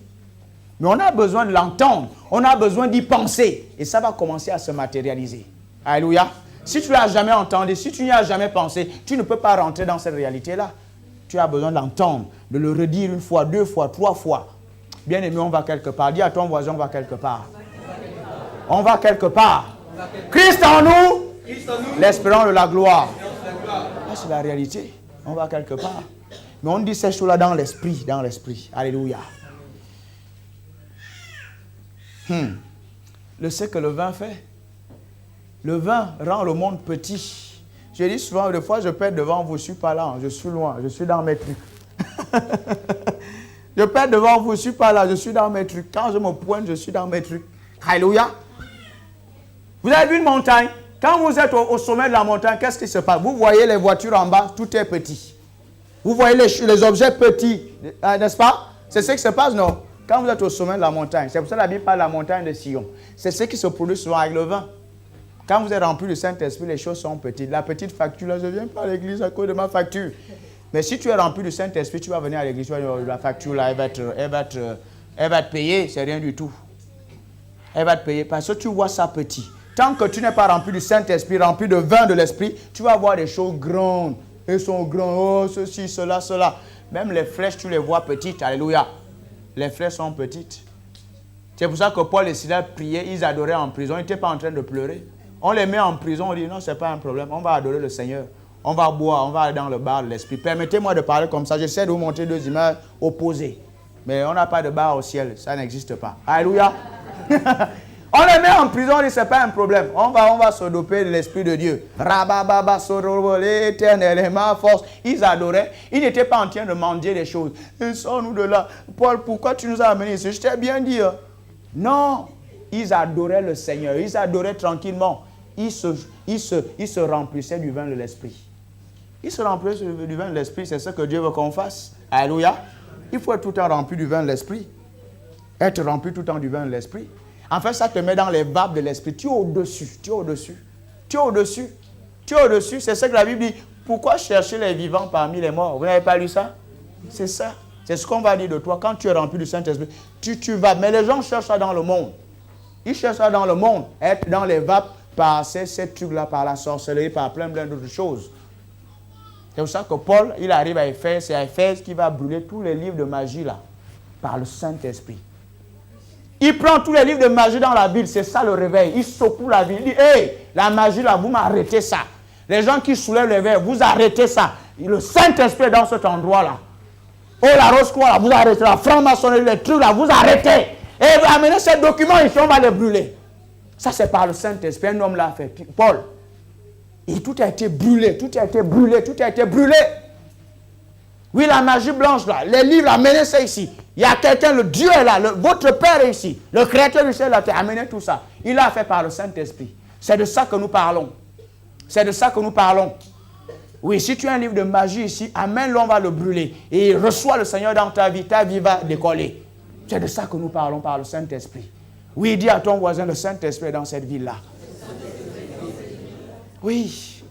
Mais on a besoin de l'entendre, on a besoin d'y penser. Et ça va commencer à se matérialiser. Alléluia. Si tu ne l'as jamais entendu, si tu n'y as jamais pensé, tu ne peux pas rentrer dans cette réalité-là. Tu as besoin d'entendre, de le redire une fois, 2 fois, 3 fois. Bien aimé, on va quelque part. Dis à ton voisin, on va quelque part. On va quelque part. Christ en nous, l'espérance de la gloire. C'est la réalité. On va quelque part. Mais on dit ces choses-là dans l'esprit, dans l'esprit. Alléluia. Le ce que le vin fait. Le vin rend le monde petit. Je dis souvent, des fois je peux être devant vous, je ne suis pas là, je suis loin, je suis dans mes trucs. Je peux être devant vous, je ne suis pas là, je suis dans mes trucs. Quand je me pointe, je suis dans mes trucs. Alléluia. Vous avez vu une montagne? Quand vous êtes au sommet de la montagne, qu'est-ce qui se passe? Vous voyez les voitures en bas, tout est petit. Vous voyez les objets petits, n'est-ce pas? C'est ce qui se passe, non? Quand vous êtes au sommet de la montagne, c'est pour ça que la Bible parle de la montagne de Sion. C'est ce qui se produit souvent avec le vin. Quand vous êtes rempli du Saint-Esprit, les choses sont petites. La petite facture, là, je ne viens pas à l'église à cause de ma facture. Mais si tu es rempli du Saint-Esprit, tu vas venir à l'église, la facture, là, elle va te payer, c'est rien du tout. Elle va te payer parce que tu vois ça petit. Tant que tu n'es pas rempli du Saint-Esprit, rempli de vin de l'Esprit, tu vas voir des choses grandes. Elles sont grandes, oh, ceci, cela, cela. Même les flèches, tu les vois petites, alléluia. Les flèches sont petites. C'est pour ça que Paul et Silas priaient, ils adoraient en prison, ils n'étaient pas en train de pleurer. On les met en prison, on dit non, ce n'est pas un problème, on va adorer le Seigneur. On va boire, on va aller dans le bar de l'Esprit. Permettez-moi de parler comme ça, j'essaie de vous montrer 2 images opposées. Mais on n'a pas de bar au ciel, ça n'existe pas. Alléluia. On les met en prison, on dit ce n'est pas un problème. On va se doper de l'Esprit de Dieu. Rabababa, Sorobo, l'éternellement force. Ils adoraient. Ils n'étaient pas en train de manger des choses. Sors-nous de là. Paul, pourquoi tu nous as amenés ici? Je t'ai bien dit. Non. Ils adoraient le Seigneur. Ils adoraient tranquillement. Ils se remplissaient du vin de l'Esprit. Ils se remplissaient du vin de l'Esprit. C'est ce que Dieu veut qu'on fasse. Alléluia. Il faut être tout le temps rempli du vin de l'Esprit. Être rempli tout le temps du vin de l'Esprit. En fait, ça te met dans les vapes de l'esprit. Tu es au-dessus, tu es au-dessus, tu es au-dessus, tu es au-dessus. C'est ce que la Bible dit. Pourquoi chercher les vivants parmi les morts? Vous n'avez pas lu ça? C'est ça. C'est ce qu'on va dire de toi. Quand tu es rempli du Saint-Esprit, tu vas. Mais les gens cherchent ça dans le monde. Ils cherchent ça dans le monde. Être dans les vapes par ces trucs-là, par la sorcellerie, par plein d'autres choses. C'est pour ça que Paul, il arrive à Éphèse. C'est à Éphèse qu'il va brûler tous les livres de magie là, par le Saint-Esprit. Il prend tous les livres de magie dans la ville, c'est ça le réveil. Il secoue la ville, il dit, hey, la magie là, vous m'arrêtez ça. Les gens qui soulèvent les verres, vous arrêtez ça. Le Saint-Esprit est dans cet endroit là. Oh, la Rose-Croix là, vous arrêtez. La franc-maçonnerie, les trucs là, vous arrêtez. Et vous amenez ces documents ici, on va les brûler. Ça c'est par le Saint-Esprit, un homme l'a fait, Paul. Et tout a été brûlé, tout a été brûlé, tout a été brûlé. Oui, la magie blanche là, les livres, amenez ça ici. Il y a quelqu'un, le Dieu est là, votre Père est ici. Le Créateur du ciel et de la terre, amenez tout ça. Il l'a fait par le Saint-Esprit. C'est de ça que nous parlons. C'est de ça que nous parlons. Oui, si tu as un livre de magie ici, amène-le, on va le brûler. Et reçois le Seigneur dans ta vie va décoller. C'est de ça que nous parlons par le Saint-Esprit. Oui, dis à ton voisin, le Saint-Esprit est dans cette ville-là. Oui.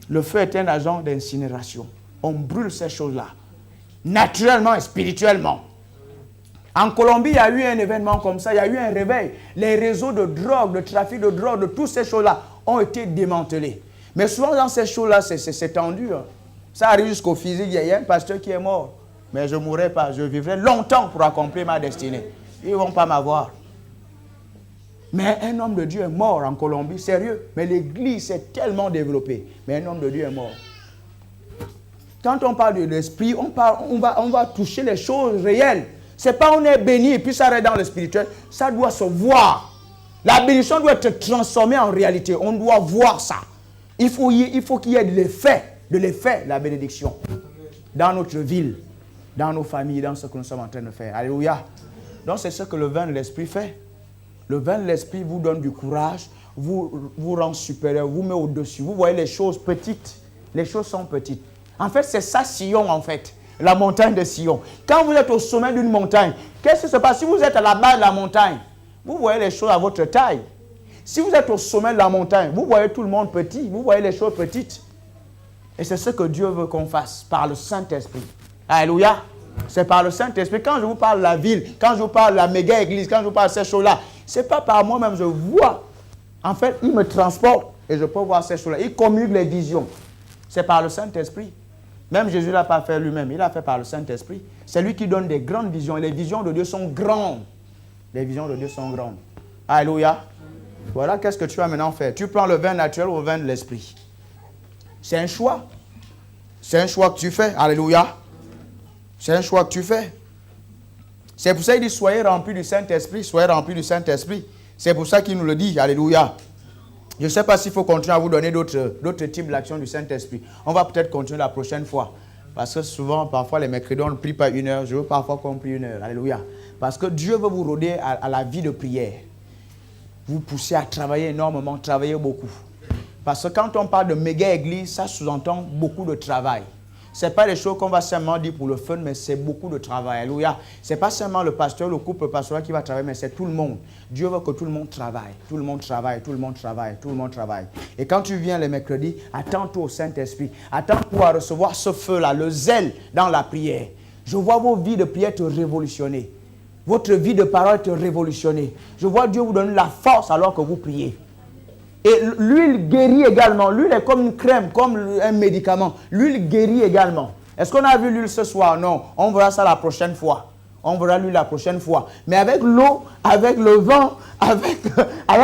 Le feu est un agent d'incinération. On brûle ces choses-là. Naturellement et spirituellement. En Colombie, il y a eu un événement comme ça, il y a eu un réveil. Les réseaux de drogue, de trafic de drogue, de toutes ces choses-là ont été démantelés. Mais souvent dans ces choses-là, c'est tendu. Hein. Ça arrive jusqu'au physique. Il y a un pasteur qui est mort. Mais je ne mourrai pas. Je vivrai longtemps pour accomplir ma destinée. Ils ne vont pas m'avoir. Mais un homme de Dieu est mort en Colombie, sérieux. Mais l'église s'est tellement développée. Mais un homme de Dieu est mort. Quand on parle de l'esprit, on va toucher les choses réelles. Ce n'est pas on est béni et puis ça reste dans le spirituel. Ça doit se voir. La bénédiction doit être transformée en réalité. On doit voir ça. Il faut qu'il y ait de l'effet, la bénédiction. Dans notre ville, dans nos familles, dans ce que nous sommes en train de faire. Alléluia. Donc c'est ce que le vin de l'esprit fait. Le vin de l'esprit vous donne du courage, vous rend supérieur, vous met au-dessus. Vous voyez les choses petites. Les choses sont petites. En fait, c'est ça Sion, en fait. La montagne de Sion. Quand vous êtes au sommet d'une montagne, qu'est-ce qui se passe? Si vous êtes à la base de la montagne, vous voyez les choses à votre taille. Si vous êtes au sommet de la montagne, vous voyez tout le monde petit, vous voyez les choses petites. Et c'est ce que Dieu veut qu'on fasse par le Saint-Esprit. Alléluia. C'est par le Saint-Esprit. Quand je vous parle de la ville, quand je vous parle de la méga église, quand je vous parle de ces choses-là, ce n'est pas par moi-même, je vois. En fait, il me transporte et je peux voir ces choses-là. Il communique les visions. C'est par le Saint-Esprit. Même Jésus ne l'a pas fait lui-même, il l'a fait par le Saint-Esprit. C'est lui qui donne des grandes visions. Et les visions de Dieu sont grandes. Les visions de Dieu sont grandes. Alléluia. Voilà, qu'est-ce que tu vas maintenant faire? Tu prends le vin naturel ou le vin de l'esprit. C'est un choix. C'est un choix que tu fais. Alléluia. C'est un choix que tu fais. C'est pour ça qu'il dit, soyez remplis du Saint-Esprit. Soyez remplis du Saint-Esprit. C'est pour ça qu'il nous le dit. Alléluia. Je ne sais pas s'il faut continuer à vous donner d'autres types d'actions du Saint-Esprit. On va peut-être continuer la prochaine fois. Parce que souvent, parfois, les mercredis, on ne prie pas 1 heure. Je veux parfois qu'on prie 1 heure. Alléluia. Parce que Dieu veut vous rôder à la vie de prière. Vous poussez à travailler énormément, travailler beaucoup. Parce que quand on parle de méga église, ça sous-entend beaucoup de travail. Ce n'est pas des choses qu'on va seulement dire pour le fun, mais c'est beaucoup de travail. Alléluia. Ce n'est pas seulement le pasteur, le couple pastoral qui va travailler, mais c'est tout le monde. Dieu veut que tout le monde travaille. Tout le monde travaille, tout le monde travaille, tout le monde travaille. Et quand tu viens les mercredis, attends-toi au Saint-Esprit. Attends-toi à recevoir ce feu-là, le zèle dans la prière. Je vois vos vies de prière te révolutionner. Votre vie de parole te révolutionner. Je vois Dieu vous donner la force alors que vous priez. Et l'huile guérit également. L'huile est comme une crème, comme un médicament. L'huile guérit également. Est-ce qu'on a vu l'huile ce soir? Non. On verra ça la prochaine fois. On verra l'huile la prochaine fois. Mais avec l'eau, avec le vent, avec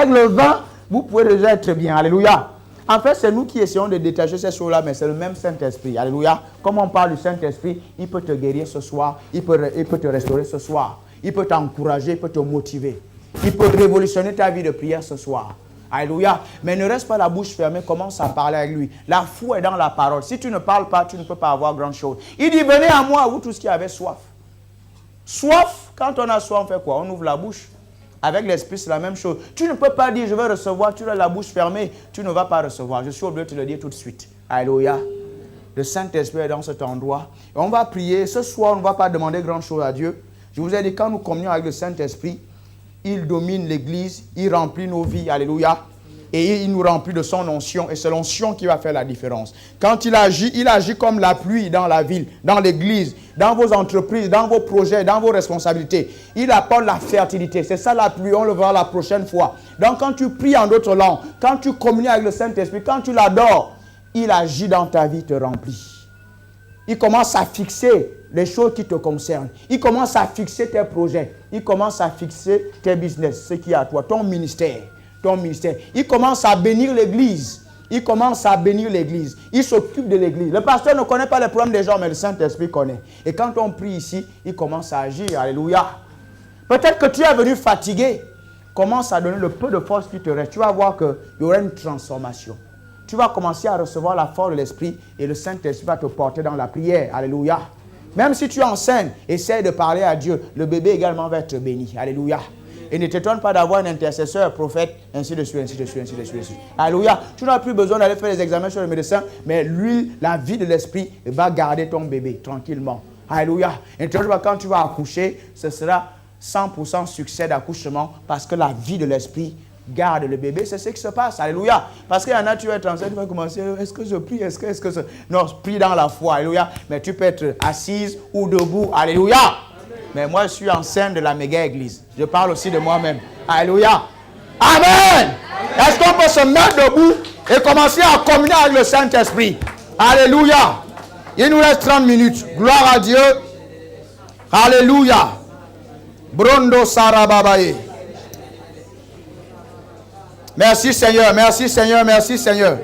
le vin, vous pouvez déjà être bien. Alléluia. En fait, c'est nous qui essayons de détacher ces choses-là, mais c'est le même Saint-Esprit. Alléluia. Comme on parle du Saint-Esprit, il peut te guérir ce soir. Il peut te restaurer ce soir. Il peut t'encourager, il peut te motiver. Il peut révolutionner ta vie de prière ce soir. Alléluia. Mais ne reste pas la bouche fermée, commence à parler avec lui. La foi est dans la parole. Si tu ne parles pas, tu ne peux pas avoir grand chose. Il dit, venez à moi, vous tous qui avez soif. Soif, quand on a soif, on fait quoi? On ouvre la bouche. Avec l'esprit, c'est la même chose. Tu ne peux pas dire, je vais recevoir, tu as la bouche fermée, tu ne vas pas recevoir. Je suis obligé de te le dire tout de suite. Alléluia. Le Saint-Esprit est dans cet endroit. Et on va prier. Ce soir, on ne va pas demander grand chose à Dieu. Je vous ai dit, quand nous communions avec le Saint-Esprit, il domine l'église, il remplit nos vies, alléluia. Et il nous remplit de son onction. Et c'est l'onction qui va faire la différence. Quand il agit comme la pluie dans la ville, dans l'église, dans vos entreprises, dans vos projets, dans vos responsabilités. Il apporte la fertilité. C'est ça la pluie, on le verra la prochaine fois. Donc quand tu pries en d'autres langues, quand tu communies avec le Saint-Esprit, quand tu l'adores, il agit dans ta vie, te remplit. Il commence à fixer les choses qui te concernent. Il commence à fixer tes projets. Il commence à fixer tes business, ce qui est à toi, ton ministère. Il commence à bénir l'église. Il commence à bénir l'église. Il s'occupe de l'église. Le pasteur ne connaît pas les problèmes des gens, mais le Saint-Esprit connaît. Et quand on prie ici, il commence à agir. Alléluia. Peut-être que tu es venu fatigué. Commence à donner le peu de force qui te reste. Tu vas voir qu'il y aura une transformation. Tu vas commencer à recevoir la force de l'Esprit et le Saint-Esprit va te porter dans la prière. Alléluia. Même si tu es enceinte, essaie de parler à Dieu. Le bébé également va être béni. Alléluia. Et ne t'étonne pas d'avoir un intercesseur, prophète, ainsi de suite, ainsi de suite, ainsi de suite. Alléluia. Tu n'as plus besoin d'aller faire les examens chez le médecin, mais lui, la vie de l'Esprit, va garder ton bébé tranquillement. Alléluia. Et ne t'étonne pas quand tu vas accoucher, ce sera 100% succès d'accouchement parce que la vie de l'Esprit garde le bébé, c'est ce qui se passe. Alléluia. Parce qu'il y en a, tu vas être enceinte, tu vas commencer, est-ce que je prie, est-ce que non, prie dans la foi. Alléluia. Mais tu peux être assise ou debout. Alléluia. Mais moi, je suis enceinte de la méga église. Je parle aussi de moi-même. Alléluia. Amen. Est-ce qu'on peut se mettre debout et commencer à communier avec le Saint-Esprit? Alléluia. Il nous reste 30 minutes. Gloire à Dieu. Alléluia. Brondo Sarababaye. Merci Seigneur, merci Seigneur, merci Seigneur.